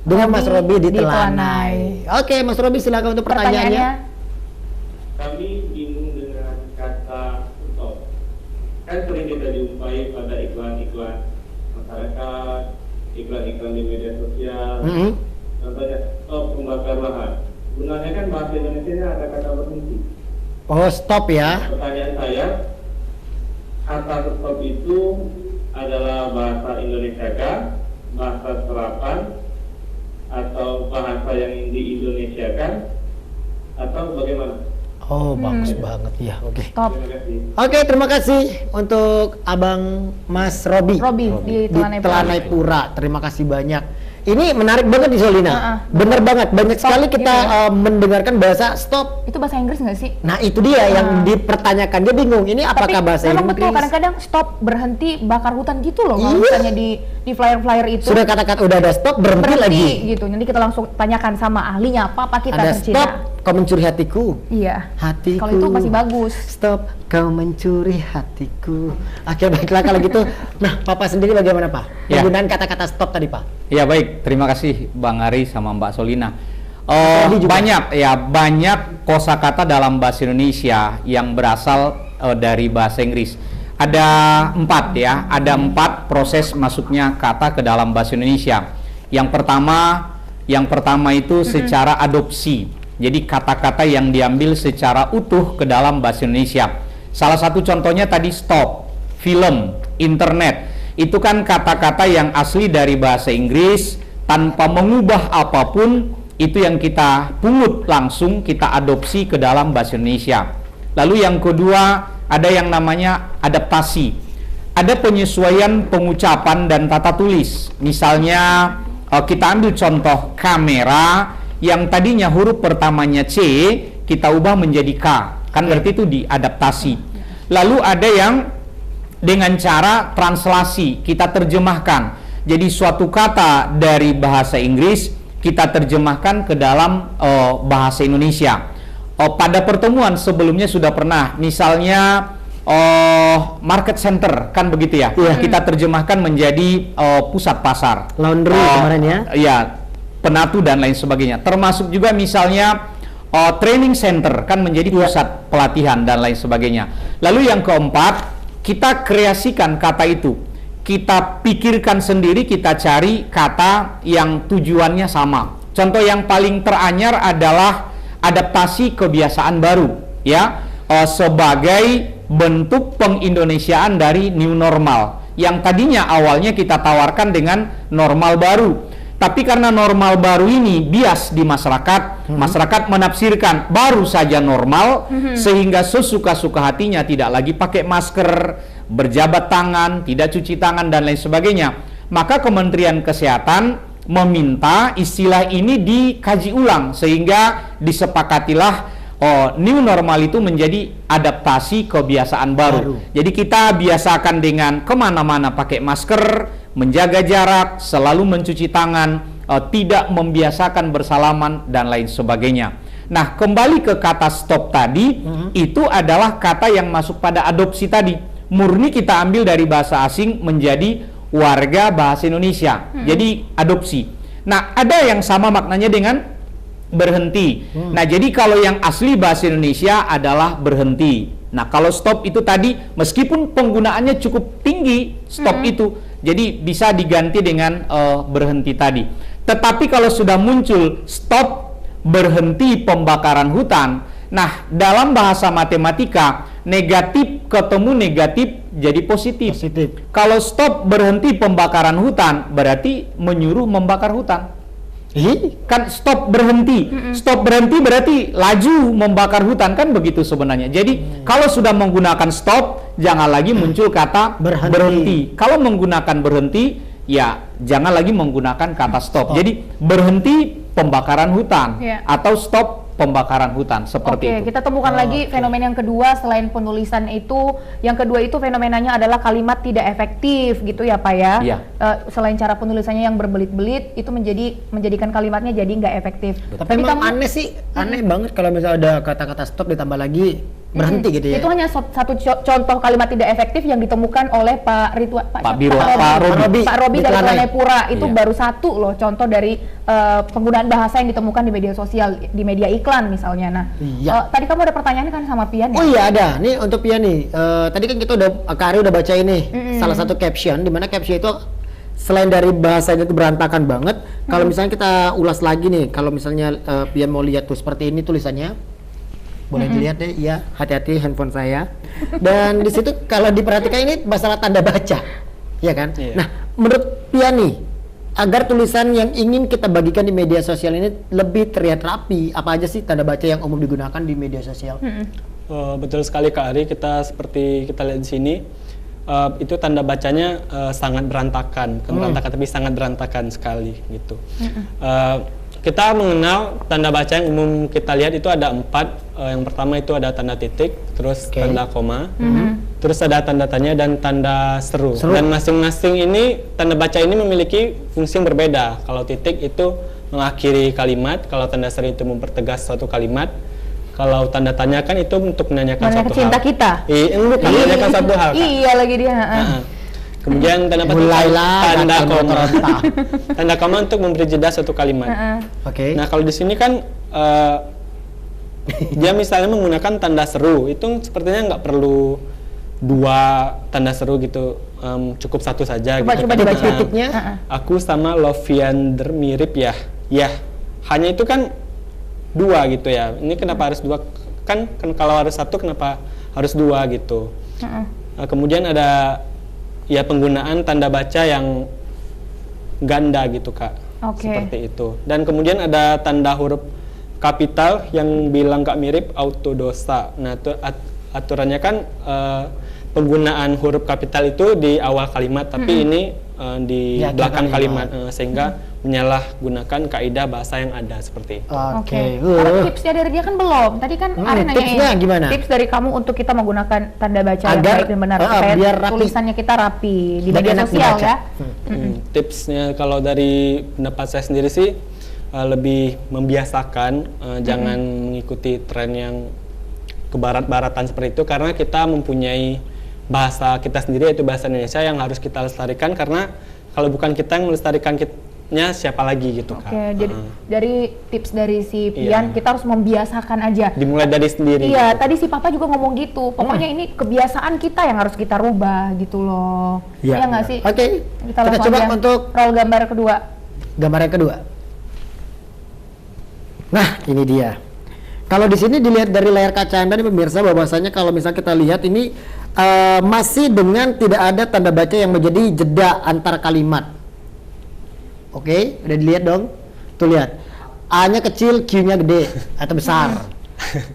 Dengan Mas Robi di di Telanai. Oke, Mas Robi silakan untuk pertanyaannya. Kami bingung dengan kata stop. Kan sering kita jumpai pada iklan-iklan masyarakat, iklan-iklan di media sosial. Contohnya stop membakar lahan. Sebenarnya kan bahasa Indonesia ada kata berhenti. Oh, stop ya. Pertanyaan saya, kata stop itu adalah bahasa Indonesia kah, bahasa serapan, atau bahasa yang di Indonesia kan, atau bagaimana? Oh, bagus banget ya. Oke. Top. Oke, terima kasih untuk Abang Mas Robi. Di Telanai Pura. Terima kasih banyak. Ini menarik banget di Solina. Bener banget. Banyak Stop, sekali kita mendengarkan bahasa stop. Itu bahasa Inggris nggak sih? Nah, itu dia yang dipertanyakan. Dia bingung. Ini apakah bahasa memang Inggris? betul, kadang-kadang stop, berhenti, bakar hutan gitu loh. Kalau misalnya di flyer-flyer itu. Sudah katakan udah ada stop, berhenti lagi. Gitu. Nanti kita langsung tanyakan sama ahlinya apa kita Ada tercita. stop, kau mencuri hatiku. Iya. Hatiku. Kalau itu masih bagus. Stop, kau mencuri hatiku. Oke, baiklah kalau gitu. Nah, Papa sendiri bagaimana, Pak? Ya. Penggunaan kata-kata stop tadi, Pak. Ya baik, terima kasih Bang Ari sama Mbak Solina. Juga. Banyak kosakata dalam bahasa Indonesia yang berasal dari bahasa Inggris. Ada 4 ya, ada 4 proses masuknya kata ke dalam bahasa Indonesia. Yang pertama itu secara adopsi. Jadi kata-kata yang diambil secara utuh ke dalam bahasa Indonesia. Salah satu contohnya tadi stop, film, internet. Itu kan kata-kata yang asli dari bahasa Inggris tanpa mengubah apapun, itu yang kita pungut langsung, kita adopsi ke dalam bahasa Indonesia. Lalu yang kedua, ada yang namanya adaptasi. Ada penyesuaian pengucapan dan tata tulis. Misalnya kita ambil contoh kamera yang tadinya huruf pertamanya C, kita ubah menjadi K. Kan berarti itu diadaptasi. Lalu ada yang dengan cara translasi, kita terjemahkan. Jadi suatu kata dari bahasa Inggris kita terjemahkan ke dalam bahasa Indonesia. Pada pertemuan sebelumnya sudah pernah, misalnya market center, kan begitu ya? Kita terjemahkan menjadi pusat pasar. Laundry kemarin ya? Iya, penatu dan lain sebagainya. Termasuk juga misalnya training center, kan menjadi pusat pelatihan dan lain sebagainya. Lalu yang keempat, kita kreasikan kata itu, kita pikirkan sendiri, kita cari kata yang tujuannya sama. Contoh yang paling teranyar adalah adaptasi kebiasaan baru, ya, sebagai bentuk pengindonesiaan dari new normal, yang tadinya awalnya kita tawarkan dengan normal baru. Tapi karena normal baru ini bias di masyarakat, masyarakat menafsirkan baru saja normal, sehingga sesuka-suka hatinya tidak lagi pakai masker, berjabat tangan, tidak cuci tangan, dan lain sebagainya. Maka Kementerian Kesehatan meminta istilah ini dikaji ulang, sehingga disepakatilah new normal itu menjadi adaptasi kebiasaan baru. Jadi kita biasakan dengan kemana-mana pakai masker, menjaga jarak, selalu mencuci tangan, tidak membiasakan bersalaman, dan lain sebagainya. Nah, kembali ke kata stop tadi, itu adalah kata yang masuk pada adopsi tadi. Murni kita ambil dari bahasa asing menjadi warga bahasa Indonesia. Jadi adopsi. Nah, ada yang sama maknanya dengan berhenti. Nah, jadi kalau yang asli bahasa Indonesia adalah berhenti. Nah, kalau stop itu tadi, meskipun penggunaannya cukup tinggi, stop itu, jadi bisa diganti dengan berhenti tadi. Tetapi kalau sudah muncul stop, berhenti pembakaran hutan, nah, dalam bahasa matematika, negatif ketemu negatif jadi positif. Kalau stop, berhenti pembakaran hutan, berarti menyuruh membakar hutan. Kan stop berhenti, stop berhenti berarti laju membakar hutan, kan begitu sebenarnya. Jadi kalau sudah menggunakan stop, jangan lagi muncul kata berhenti. Kalau menggunakan berhenti, ya jangan lagi menggunakan kata stop. Jadi berhenti pembakaran hutan atau stop pembakaran hutan, seperti itu. Kita temukan lagi fenomena yang kedua selain penulisan itu. Yang kedua itu fenomenanya adalah kalimat tidak efektif gitu ya Pak ya. Selain cara penulisannya yang berbelit-belit, itu menjadikan kalimatnya jadi nggak efektif. Tapi memang aneh sih, aneh banget kalau misalnya ada kata-kata stop ditambah lagi berhenti gitu ya. Itu hanya satu contoh kalimat tidak efektif yang ditemukan oleh Pak Robi dari Telanai Pura. Itu baru satu loh contoh dari penggunaan bahasa yang ditemukan di media sosial, di media iklan misalnya. Nah, tadi kamu ada pertanyaan kan sama Pian ya? Oh iya ada, nih untuk Pian nih. Tadi kan kita Kak Ari udah baca ini salah satu caption, di mana caption itu selain dari bahasanya itu berantakan banget. Kalau misalnya kita ulas lagi nih, kalau misalnya Pian mau lihat tuh seperti ini tulisannya. Boleh dilihat deh, ya, hati-hati handphone saya. Dan di situ kalau diperhatikan ini masalah tanda baca, ya kan? Nah, menurut Pian nih, agar tulisan yang ingin kita bagikan di media sosial ini lebih terlihat rapi, apa aja sih tanda baca yang umum digunakan di media sosial? Betul sekali Kak Ari, seperti kita lihat di sini, itu tanda bacanya sangat berantakan, bukan berantakan tapi sangat berantakan sekali gitu. Kita mengenal tanda baca yang umum kita lihat itu ada 4. Yang pertama itu ada tanda titik, terus tanda koma, terus ada tanda tanya dan tanda seru. Dan masing-masing ini tanda baca ini memiliki fungsi yang berbeda. Kalau titik itu mengakhiri kalimat, kalau tanda seru itu mempertegas suatu kalimat, kalau tanda tanya kan itu untuk menanyakan suatu hal. Cinta kita. Bukan menanyakan satu hal. Iya lagi dia. Kemudian tanda koma. Tanda koma untuk memberi jeda suatu kalimat. Nah kalau di sini kan dia misalnya menggunakan tanda seru, itu sepertinya nggak perlu 2 tanda seru gitu, cukup 1 saja. Coba dibaca titiknya. Aku sama Loviander mirip ya. Ya, hanya itu kan 2 gitu ya. Ini kenapa harus 2? Kan kalau harus 1 kenapa harus 2 gitu. Kemudian ada ya penggunaan tanda baca yang ganda gitu Kak, seperti itu. Dan kemudian ada tanda huruf kapital yang bilang Kak mirip autodosa. Nah itu aturannya kan penggunaan huruf kapital itu di awal kalimat, tapi ini di belakang kalimat, sehingga menyalahgunakan kaidah bahasa yang ada seperti itu. Karena tipsnya dari dia kan belum. Tadi kan Ari tipsnya gimana? Tips dari kamu untuk kita menggunakan tanda baca yang agar baik dan benar supaya biar rapi. tulisannya kita rapi di media enak sosial dibaca. ya. Tipsnya kalau dari pendapat saya sendiri sih lebih membiasakan, jangan mengikuti tren yang kebarat-baratan seperti itu, karena kita mempunyai bahasa kita sendiri, yaitu bahasa Indonesia yang harus kita lestarikan, karena kalau bukan kita yang melestarikannya siapa lagi gitu Kak. Jadi dari tips dari si Pian, kita harus membiasakan aja. Dimulai dari sendiri. Iya, tadi si Papa juga ngomong gitu. Pokoknya ini kebiasaan kita yang harus kita rubah gitu loh. Iya nggak sih? Kita coba untuk roll gambar kedua. Gambar yang kedua. Nah, ini dia. Kalau di sini dilihat dari layar kaca Anda nih pemirsa, bahwasanya kalau misalnya kita lihat ini masih dengan tidak ada tanda baca yang menjadi jeda antar kalimat. Oke, udah dilihat dong. Tuh lihat. A-nya kecil, Q-nya gede atau besar.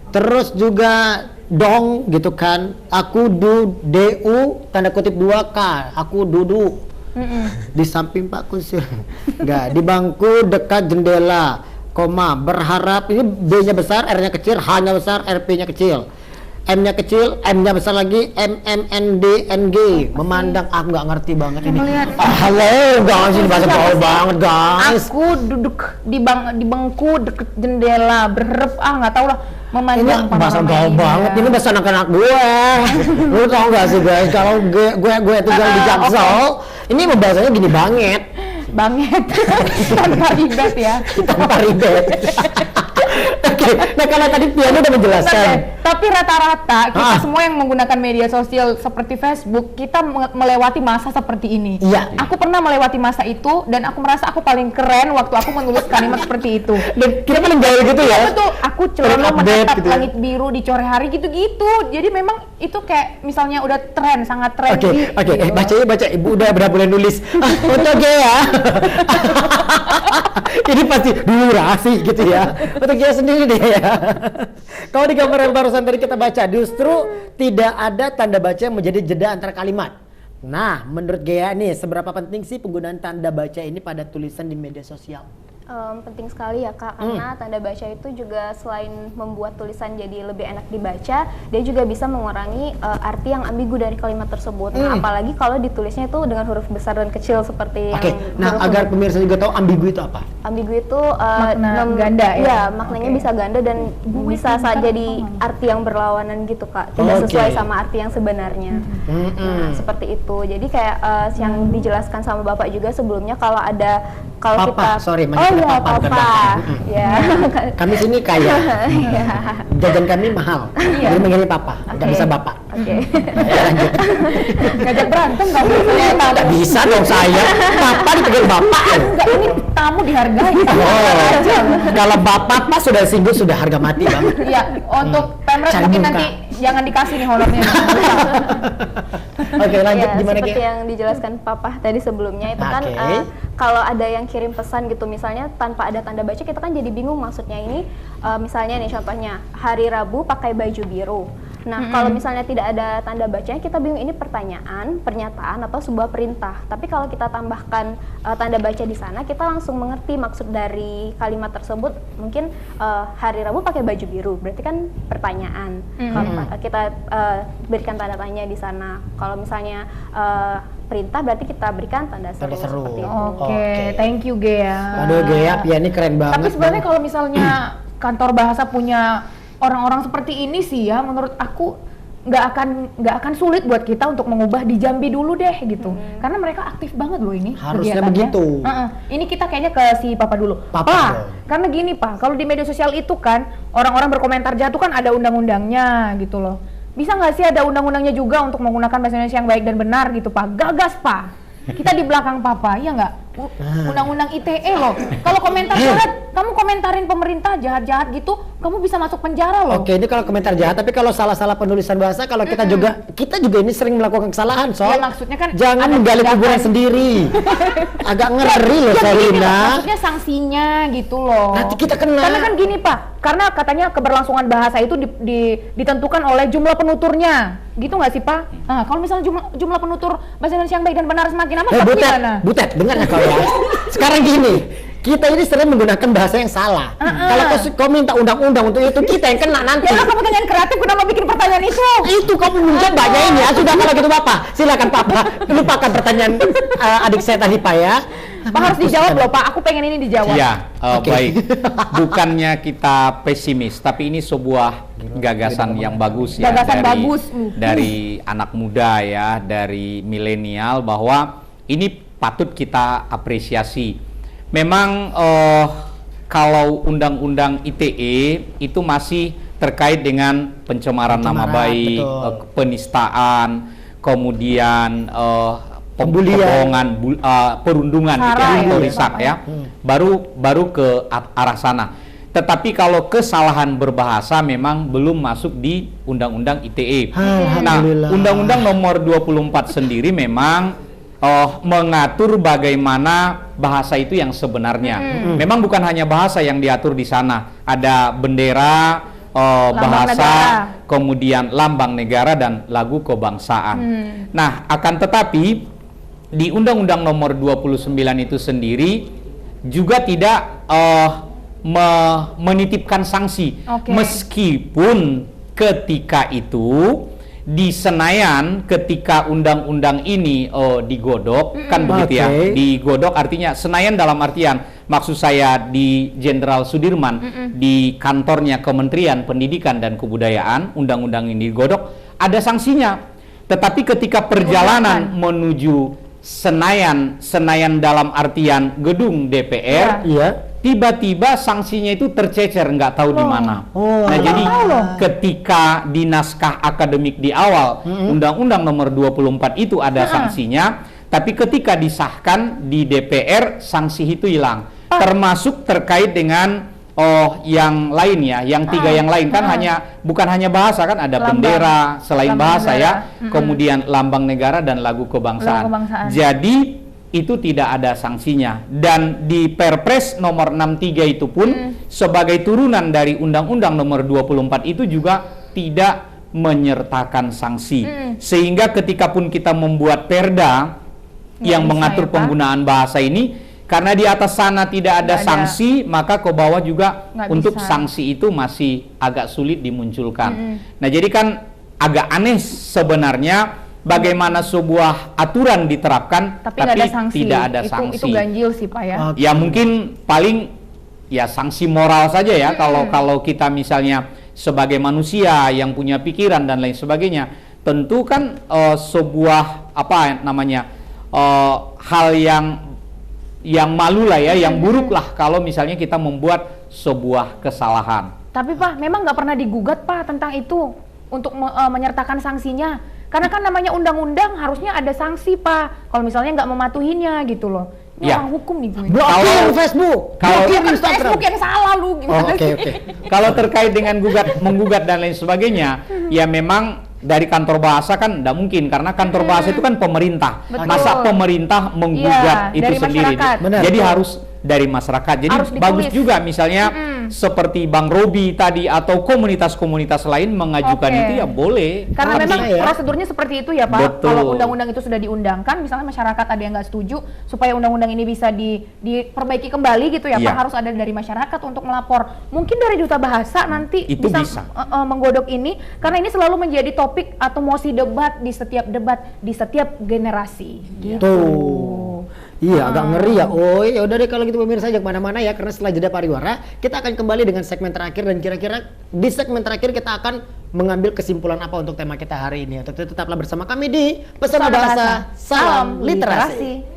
Terus juga dong gitu kan. Aku du tanda kutip 2K. Aku duduk. Di samping Pak Kusir. Enggak, di bangku dekat jendela. Koma, berharap, ini B-nya besar, R-nya kecil, H-nya besar, RP-nya kecil, M-nya kecil, M-nya besar lagi, M-M-N-D, N-G. Memandang, aku nggak ngerti banget ini. Halo guys, ini bahasa gaul banget guys. Aku duduk di bangku deket jendela, berharap, nggak tahu lah. Memandang ini bahasa gaul banget, ini bahasa anak-anak gue. Lu tau nggak sih guys, kalau gue tinggal di Jaksel, ini bahasanya gini banget. Tanpa ribet ya. Tanpa ribet. Nah kalau tadi Piano udah menjelaskan. Tapi rata-rata kita semua yang menggunakan media sosial seperti Facebook, kita melewati masa seperti ini. Iya. Aku pernah melewati masa itu dan aku merasa aku paling keren waktu aku menulis kalimat seperti itu. Dan kita paling gaya gitu ya. Betul. Aku selalu menatap gitu langit biru di sore hari gitu-gitu. Jadi memang itu kayak misalnya udah tren, sangat tren. Oke. Baca. Ibu udah berapa bulan nulis. Untuk ya. Ini pasti durasi gitu ya. Untuk dia sendiri deh ya. Kalau di gambar yang barusan tadi kita baca, justru tidak ada tanda baca yang menjadi jeda antara kalimat. Nah, menurut Gea nih, seberapa penting sih penggunaan tanda baca ini pada tulisan di media sosial? Penting sekali ya Kak, karena tanda baca itu juga selain membuat tulisan jadi lebih enak dibaca, dia juga bisa mengurangi arti yang ambigu dari kalimat tersebut. Nah, apalagi kalau ditulisnya itu dengan huruf besar dan kecil seperti yang nah agar pemirsa juga tahu ambigu itu apa? Ambigu itu makna ganda ya? Iya, maknanya bisa ganda dan bisa saja jadi arti yang berlawanan gitu Kak, tidak sesuai sama arti yang sebenarnya. Nah, seperti itu. Jadi kayak yang dijelaskan sama Bapak juga sebelumnya, kalau Papa, Papa. Ya. Kami sini kaya. Jajan kami mahal. Jadi manggilnya Papa, nggak bisa Bapak. Lanjut. Ngajak berantem nggak bisa? Nggak bisa dong saya. Papa dipanggil Bapak. Enggak, ini tamu dihargai. Kalau Bapak pas sudah singgung sudah harga mati banget. Iya, untuk Pemret mungkin nanti jangan dikasih nih honornya. Oke, lanjut Ya, gimana seperti Ge? yang dijelaskan Papa tadi sebelumnya itu kan Oke. kalau ada yang kirim pesan gitu misalnya tanpa ada tanda baca kita kan jadi bingung maksudnya ini misalnya nih contohnya hari Rabu pakai baju biru. Nah, kalau misalnya tidak ada tanda bacanya kita bingung ini pertanyaan, pernyataan atau sebuah perintah. Tapi kalau kita tambahkan tanda baca di sana kita langsung mengerti maksud dari kalimat tersebut. Mungkin hari Rabu pakai baju biru berarti kan pertanyaan. Kalau kita berikan tanda tanya di sana. Kalau misalnya perintah berarti kita berikan tanda seru, Tanda seru. seperti itu. Oke, thank you Gea. Aduh Gea, Pia ini keren banget. Tapi sebenarnya kalau misalnya kantor bahasa punya orang-orang seperti ini sih ya, menurut aku nggak akan sulit buat kita untuk mengubah di Jambi dulu deh gitu. Karena mereka aktif banget loh ini. Harusnya kegiatannya. begitu. Ini kita kayaknya ke si Papa dulu. Papa Pa, dong. karena gini Pak, kalau di media sosial itu kan orang-orang berkomentar jahat tuh kan ada undang-undangnya gitu loh. Bisa nggak sih ada undang-undangnya juga untuk menggunakan bahasa Indonesia yang baik dan benar gitu Pak? Gagas Pak. Kita di belakang Papa, iya nggak? Undang-undang ITE loh. Kalau komentar jahat, kamu komentarin pemerintah jahat-jahat gitu, kamu bisa masuk penjara loh. Oke, ini kalau komentar jahat, tapi kalau salah-salah penulisan bahasa, kalau kita juga ini sering melakukan kesalahan, Ya, maksudnya kan jangan ada menggali tindakan. kuburan sendiri. Agak ngeri loh, Ya, begini loh, Solina. maksudnya sanksinya gitu loh. Nanti kita kena. Karena kan gini Pak, karena katanya keberlangsungan bahasa itu ditentukan oleh jumlah penuturnya, gitu nggak sih Pak? Nah, kalau misalnya jumlah penutur bahasa Indonesia yang baik dan benar semakin lama, Pak, gimana? Butet, dengar ya kau ya. Sekarang gini, kita ini sering menggunakan bahasa yang salah. Kalau kau minta undang-undang untuk itu, kita yang kena nanti. Ya kamu pertanyaan kreatif, kenapa bikin pertanyaan itu? Itu kamu menjawabnya ini ya. Sudah kalau gitu Bapak, silakan Papa. Lupakan pertanyaan adik saya tadi Pak ya. Pak harus dijawab loh Pak, aku pengen ini dijawab. Ya, Oke. baik. Bukannya kita pesimis, tapi ini sebuah gagasan yang bagus ya Gagasan dari, bagus. dari anak muda ya, dari milenial bahwa ini patut kita apresiasi. Memang kalau undang-undang ITE itu masih terkait dengan pencemaran nama Pencemaran, baik, betul. penistaan, kemudian Pembulian. kebohongan, perundungan Sara itu ya, atau ya, risak Pak, ya, baru ke arah sana. Tetapi kalau kesalahan berbahasa memang belum masuk di Undang-Undang ITE. Nah, Alhamdulillah. Undang-Undang Nomor 24 sendiri memang mengatur bagaimana bahasa itu yang sebenarnya. Memang bukan hanya bahasa yang diatur di sana, ada bendera, bahasa, negara. kemudian lambang negara dan lagu kebangsaan. Nah, akan tetapi di Undang-Undang Nomor 29 itu sendiri juga tidak menitipkan sanksi. Oke. Meskipun ketika itu di Senayan ketika undang-undang ini digodok, kan begitu ya. Oke. Digodok artinya Senayan dalam artian maksud saya di Jenderal Sudirman di kantornya Kementerian Pendidikan dan Kebudayaan, undang-undang ini digodok, ada sanksinya. Tetapi ketika perjalanan menuju Senayan dalam artian gedung DPR, Iya. tiba-tiba sanksinya itu tercecer, nggak tahu di mana. Oh, Nah, nggak jadi tahu loh. ketika di naskah akademik di awal Undang-Undang Nomor 24 itu ada sanksinya, tapi ketika disahkan di DPR sanksi itu hilang. Termasuk terkait dengan yang lain ya, yang tiga yang lain kan bukan hanya bahasa kan, ada Lambang. bendera selain Lambang bahasa negara. ya, kemudian lambang negara dan lagu kebangsaan. Lagu kebangsaan. Jadi itu tidak ada sanksinya, dan di Perpres nomor 63 itu pun sebagai turunan dari Undang-Undang nomor 24 itu juga tidak menyertakan sanksi. Sehingga ketika pun kita membuat perda yang bisa mengatur ya, Pak? penggunaan bahasa ini, karena di atas sana tidak ada Nggak ada. sanksi, maka ke bawah juga Nggak untuk bisa. sanksi itu masih agak sulit dimunculkan. Nah, jadi kan agak aneh sebenarnya bagaimana sebuah aturan diterapkan Tapi nggak ada sanksi. tidak ada Itu sanksi. ganjil sih Pak ya. Oke. Ya mungkin paling ya sanksi moral saja ya, kalau kita misalnya sebagai manusia yang punya pikiran dan lain sebagainya, tentu kan sebuah apa namanya hal yang malu lah ya, yang buruk lah kalau misalnya kita membuat sebuah kesalahan. Tapi Pak, memang nggak pernah digugat Pak tentang itu untuk menyertakan sanksinya. Karena kan namanya undang-undang harusnya ada sanksi Pak. Kalau misalnya nggak mematuhinya gitu loh. Ya. Orang hukum nih gue. Blokir Facebook, blokir Kan Instagram. Facebook yang salah lu gimana Oke, sih? oke. Kalau terkait dengan menggugat dan lain sebagainya, ya memang dari kantor bahasa kan tidak mungkin karena kantor bahasa itu kan pemerintah. Betul. Masa pemerintah menggugat Iya, itu dari sendiri. masyarakat. Benar. Jadi harus dari masyarakat. Jadi Harus bagus ditulis. juga misalnya seperti Bang Robi tadi atau komunitas-komunitas lain mengajukan Oke. itu ya boleh. Karena Bisa memang ya. prosedurnya seperti itu ya Pak. Betul. Kalau undang-undang itu sudah diundangkan, misalnya masyarakat ada yang nggak setuju, supaya undang-undang ini bisa diperbaiki kembali gitu ya Iya. Pak, harus ada dari masyarakat untuk melapor. Mungkin dari Duta Bahasa nanti Itu bisa. menggodok ini, karena ini selalu menjadi topik atau mosi debat di setiap generasi. Gitu. Tuh. Iya, agak ngeri ya. Oh, ya udah deh kalau gitu pemirsa jangan kemana-mana ya, karena setelah jeda pariwara kita akan kembali dengan segmen terakhir dan kira-kira di segmen terakhir kita akan mengambil kesimpulan apa untuk tema kita hari ini. Tetaplah bersama kami di Pesona Bahasa Salam Literasi.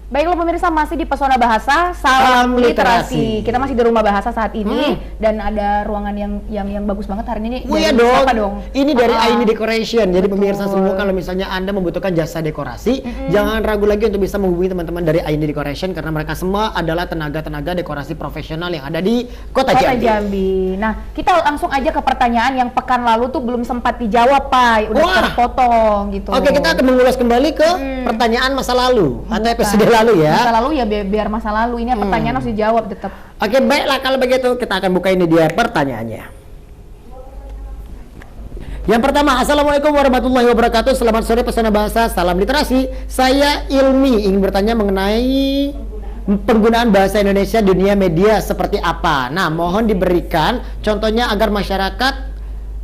Baiklah pemirsa, masih di Pesona Bahasa Salam Salam Literasi. Literasi. Kita masih di rumah bahasa saat ini dan ada ruangan yang bagus banget hari ini. Oh iya Dari siapa dong. dong? Ini dari Ah, Aini Decoration. Jadi betul. pemirsa semua kalau misalnya Anda membutuhkan jasa dekorasi, jangan ragu lagi untuk bisa menghubungi teman-teman dari Aini Decoration karena mereka semua adalah tenaga-tenaga dekorasi profesional yang ada di Kota Jambi. Jambi. Nah, kita langsung aja ke pertanyaan yang pekan lalu tuh belum sempat dijawab, Pak. Udah Wah. terpotong gitu. Oke, kita akan mengulas kembali ke pertanyaan masa lalu atau episode lalu ya. Masa lalu ya biar masa lalu. Ini pertanyaan harus dijawab tetap. Oke, baiklah kalau begitu kita akan buka ini dia pertanyaannya. Yang pertama, Assalamualaikum warahmatullahi wabarakatuh. Selamat sore Pesona Bahasa Salam Literasi. Saya Ilmi ingin bertanya mengenai penggunaan bahasa Indonesia di dunia media seperti apa. Nah, mohon diberikan contohnya agar masyarakat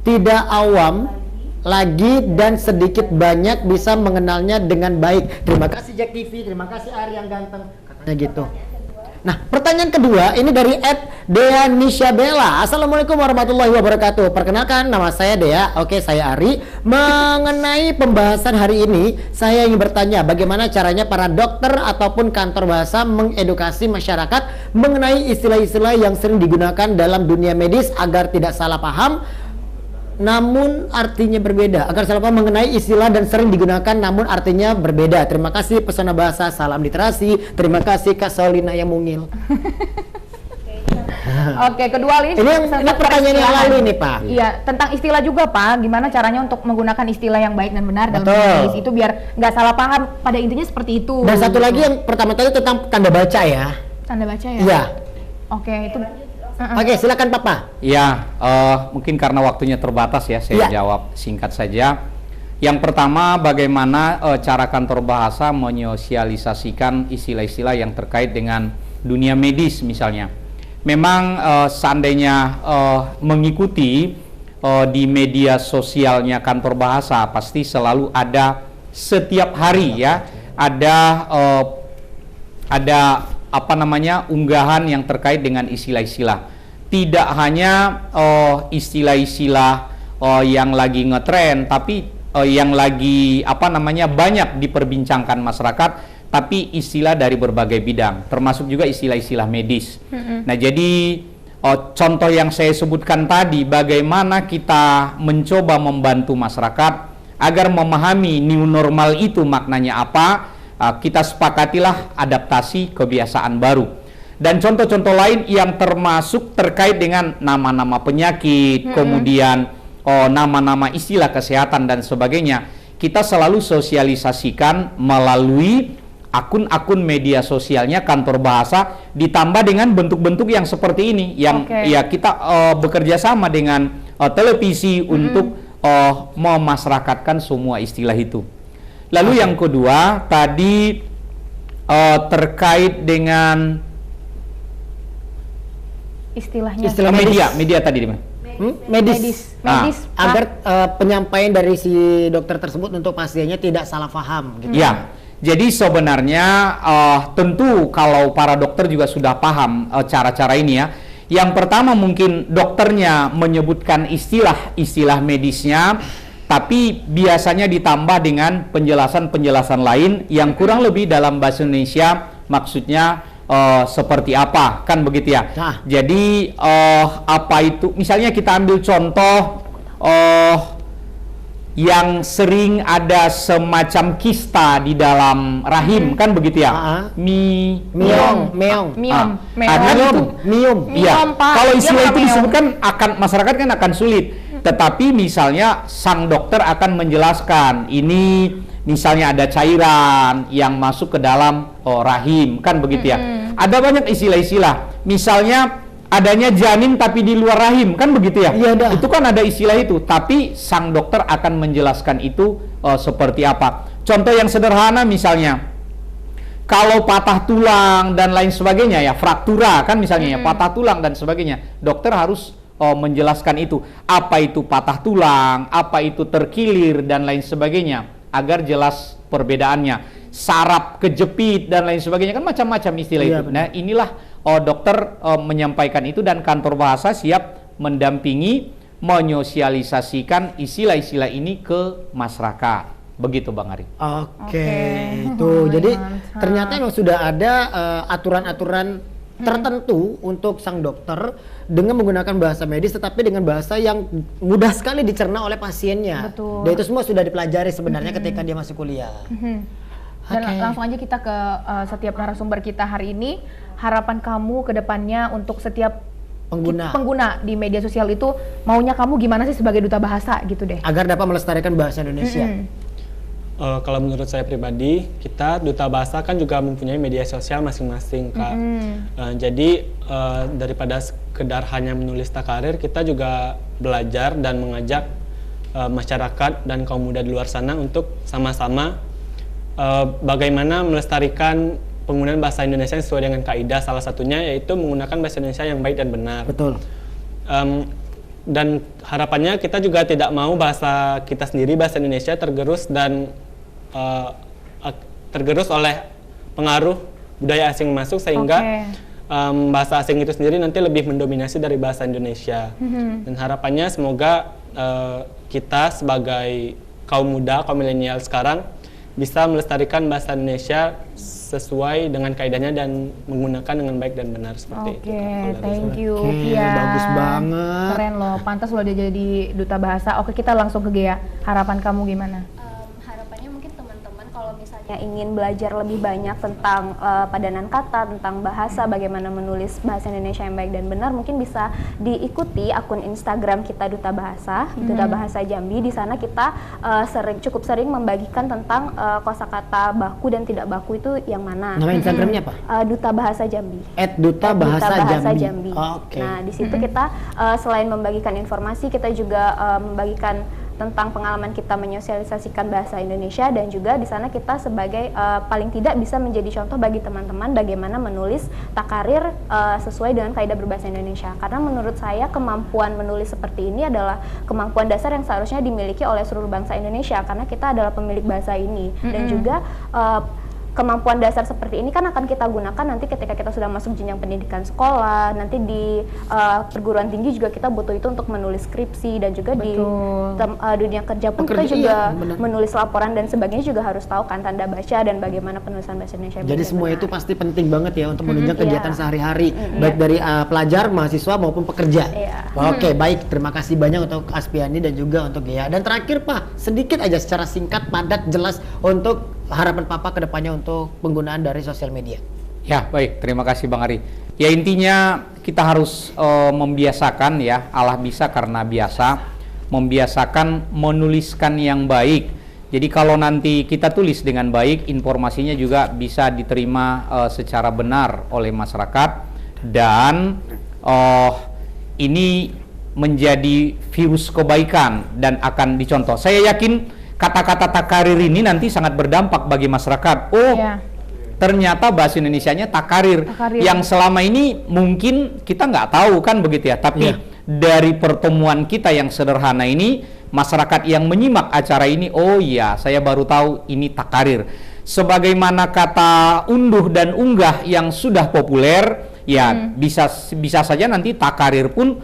tidak awam lagi dan sedikit banyak bisa mengenalnya dengan baik. Terima kasih Jack TV, terima kasih Ari yang ganteng. Katanya gitu. Nah, pertanyaan kedua ini dari @Deanishabella. Assalamualaikum warahmatullahi wabarakatuh. Perkenalkan, nama saya Dea. Oke, saya Ari. Mengenai pembahasan hari ini, saya ingin bertanya bagaimana caranya para dokter ataupun kantor bahasa mengedukasi masyarakat mengenai istilah-istilah yang sering digunakan dalam dunia medis agar tidak salah paham namun artinya berbeda, agar salah paham mengenai istilah dan sering digunakan namun artinya berbeda. Terima kasih Pesona Bahasa Salam Literasi. Terima kasih Kak Solina yang mungil. Oke, kedua ini Ini pertanyaan yang lalu nih Pak. Iya, tentang istilah juga Pak. Gimana caranya untuk menggunakan istilah yang baik dan benar dalam Betul. menulis itu biar nggak salah paham. Pada intinya seperti itu. Dan satu lagi yang pertama tadi tentang tanda baca ya. Tanda baca ya. Iya. Oke, itu. Oke, silakan Papa. Ya, mungkin karena waktunya terbatas ya, saya Ya. jawab singkat saja. Yang pertama, bagaimana cara kantor bahasa menyosialisasikan istilah-istilah yang terkait dengan dunia medis misalnya. Memang seandainya mengikuti di media sosialnya kantor bahasa, pasti selalu ada setiap hari ya, ada apa namanya unggahan yang terkait dengan istilah-istilah. Tidak hanya istilah-istilah yang lagi ngetren, tapi yang lagi apa namanya banyak diperbincangkan masyarakat, tapi istilah dari berbagai bidang, termasuk juga istilah-istilah medis. Nah, jadi contoh yang saya sebutkan tadi, bagaimana kita mencoba membantu masyarakat agar memahami new normal itu maknanya apa. Kita sepakatilah adaptasi kebiasaan baru. Dan contoh-contoh lain yang termasuk terkait dengan nama-nama penyakit, kemudian nama-nama istilah kesehatan dan sebagainya, kita selalu sosialisasikan melalui akun-akun media sosialnya kantor bahasa, ditambah dengan bentuk-bentuk yang seperti ini, yang ya kita bekerja sama dengan televisi untuk memasyarakatkan semua istilah itu. Lalu yang kedua tadi terkait dengan Istilahnya. Istilah media tadi di mana? Medis. Medis. Pak. Agar penyampaian dari si dokter tersebut untuk pasiennya tidak salah paham gitu. Ya, jadi sebenarnya tentu kalau para dokter juga sudah paham cara-cara ini ya. Yang pertama mungkin dokternya menyebutkan istilah medisnya, tapi biasanya ditambah dengan penjelasan-penjelasan lain yang kurang lebih dalam bahasa Indonesia, maksudnya seperti apa, kan begitu ya. Nah. Jadi apa itu, misalnya kita ambil contoh yang sering ada semacam kista di dalam rahim, kan begitu ya. Meong. Iya. Kalau istilah itu disebutkan akan masyarakat kan akan sulit. Tetapi misalnya sang dokter akan menjelaskan ini misalnya ada cairan yang masuk ke dalam rahim, kan begitu ya. Ada banyak istilah-istilah. Misalnya adanya janin tapi di luar rahim, kan begitu ya. Iya, dah. Itu kan ada istilah itu, tapi sang dokter akan menjelaskan itu seperti apa. Contoh yang sederhana misalnya, kalau patah tulang dan lain sebagainya ya, fraktura kan misalnya ya, patah tulang dan sebagainya, dokter harus menjelaskan itu. Apa itu patah tulang, apa itu terkilir dan lain sebagainya, agar jelas perbedaannya. Saraf kejepit dan lain sebagainya, kan macam-macam istilah itu. Benar. Nah, inilah dokter menyampaikan itu, dan kantor bahasa siap mendampingi, menyosialisasikan istilah-istilah ini ke masyarakat. Begitu Bang Ari. Oke. Tuh, jadi ternyata memang sudah ada aturan-aturan tertentu untuk sang dokter dengan menggunakan bahasa medis, tetapi dengan bahasa yang mudah sekali dicerna oleh pasiennya. Betul. Dan itu semua sudah dipelajari sebenarnya ketika dia masih kuliah. Dan langsung aja kita ke setiap narasumber kita hari ini. Harapan kamu ke depannya untuk setiap pengguna di media sosial itu, maunya kamu gimana sih sebagai duta bahasa gitu deh? Agar dapat melestarikan bahasa Indonesia. Kalau menurut saya pribadi, kita duta bahasa kan juga mempunyai media sosial masing-masing, Kak. Jadi daripada sekedar hanya menulis takarir, kita juga belajar dan mengajak masyarakat dan kaum muda di luar sana untuk sama-sama bagaimana melestarikan penggunaan bahasa Indonesia yang sesuai dengan kaidah, salah satunya yaitu menggunakan bahasa Indonesia yang baik dan benar. Betul. Dan harapannya kita juga tidak mau bahasa kita sendiri, bahasa Indonesia tergerus dan tergerus oleh pengaruh budaya asing masuk, sehingga bahasa asing itu sendiri nanti lebih mendominasi dari bahasa Indonesia. Dan harapannya semoga kita sebagai kaum muda, kaum milenial sekarang bisa melestarikan bahasa Indonesia sesuai dengan kaidahnya dan menggunakan dengan baik dan benar seperti itu. Thank you. Bagus banget. Keren loh, pantas loh dia jadi duta bahasa. Oke, kita langsung ke Gea. Harapan kamu gimana? Harapannya mungkin teman-teman kalau misalnya ingin belajar lebih banyak tentang padanan kata, tentang bahasa, bagaimana menulis bahasa Indonesia yang baik dan benar, mungkin bisa diikuti akun Instagram kita Duta Bahasa, Duta Bahasa Jambi. Di sana kita cukup sering membagikan tentang kosakata baku dan tidak baku itu yang mana. Nama Instagramnya apa? Duta Bahasa Jambi. @Duta Bahasa Jambi. Nah, di situ kita selain membagikan informasi, kita juga membagikan tentang pengalaman kita menyosialisasikan bahasa Indonesia, dan juga di sana kita sebagai paling tidak bisa menjadi contoh bagi teman-teman bagaimana menulis takarir sesuai dengan kaidah berbahasa Indonesia. Karena menurut saya kemampuan menulis seperti ini adalah kemampuan dasar yang seharusnya dimiliki oleh seluruh bangsa Indonesia, karena kita adalah pemilik bahasa ini. Dan juga kemampuan dasar seperti ini kan akan kita gunakan nanti ketika kita sudah masuk jenjang pendidikan sekolah, nanti di perguruan tinggi juga kita butuh itu untuk menulis skripsi, dan juga di dunia kerja pun kita juga menulis laporan dan sebagainya, juga harus tahu kan tanda baca dan bagaimana penulisan bahasa Indonesia. Jadi semua itu pasti penting banget ya untuk menunjang kegiatan sehari-hari, baik dari pelajar, mahasiswa maupun pekerja. Oke, baik, terima kasih banyak untuk Aspiani dan juga untuk Gea. Dan terakhir Pak, sedikit aja secara singkat, padat, jelas untuk harapan Papa ke depannya untuk penggunaan dari sosial media. Ya, baik, terima kasih Bang Ari. Ya, intinya kita harus membiasakan ya, Allah bisa karena biasa, membiasakan menuliskan yang baik. Jadi kalau nanti kita tulis dengan baik, informasinya juga bisa diterima secara benar oleh masyarakat, dan ini menjadi virus kebaikan dan akan dicontoh. Saya yakin kata-kata takarir ini nanti sangat berdampak bagi masyarakat. Ternyata bahasa Indonesianya takarir. Yang selama ini mungkin kita nggak tahu kan begitu ya. Tapi dari pertemuan kita yang sederhana ini, masyarakat yang menyimak acara ini, oh iya, saya baru tahu ini takarir. Sebagaimana kata unduh dan unggah yang sudah populer, ya bisa saja nanti Takarir pun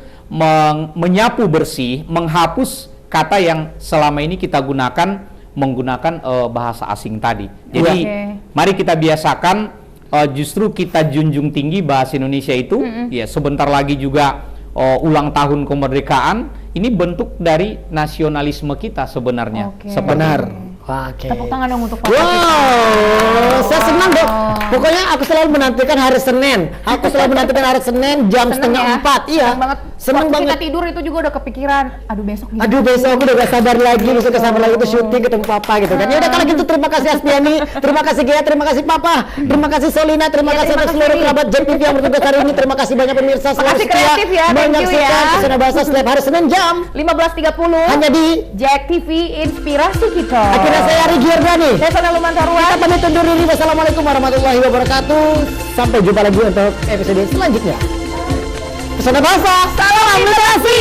menyapu bersih, menghapus kata yang selama ini kita menggunakan bahasa asing tadi. Jadi mari kita biasakan, justru kita junjung tinggi bahasa Indonesia itu. Ya, sebentar lagi juga ulang tahun kemerdekaan. Ini bentuk dari nasionalisme kita sebenarnya. Benar. Oke. Tepuk tangan dong untuk Pak. Wow, saya senang dong. Pokoknya aku selalu menantikan hari Senin. Aku selalu menantikan hari Senin jam setengah 4. Iya. Seneng banget. Seneng Waktu banget. kita tidur itu juga udah kepikiran. Aduh besok nih. Aduh besok aku udah gak sabar lagi, besok gak sabar lagi tuh syuting ketemu Papa gitu kan. Ya udah kalau gitu terima kasih Astiani, terima kasih Gea, terima kasih Papa, terima kasih Solina, terima kasih atas seluruh kerabat Jack TV yang bertugas hari ini. Terima kasih banyak pemirsa selalu Makasih setia kreatif ya, thank you menyaksikan ya. Pesona Bahasa setiap hari Senin jam 15.30 hanya di Jack TV Inspirasi Kita. akhirnya saya Ari Giordani. Saya Sona Lumantarua. Kita pamit undur diri. Wassalamualaikum warahmatullahi wabarakatuh. Sampai jumpa lagi untuk episode selanjutnya. Pesona Bahasa, salam literasi.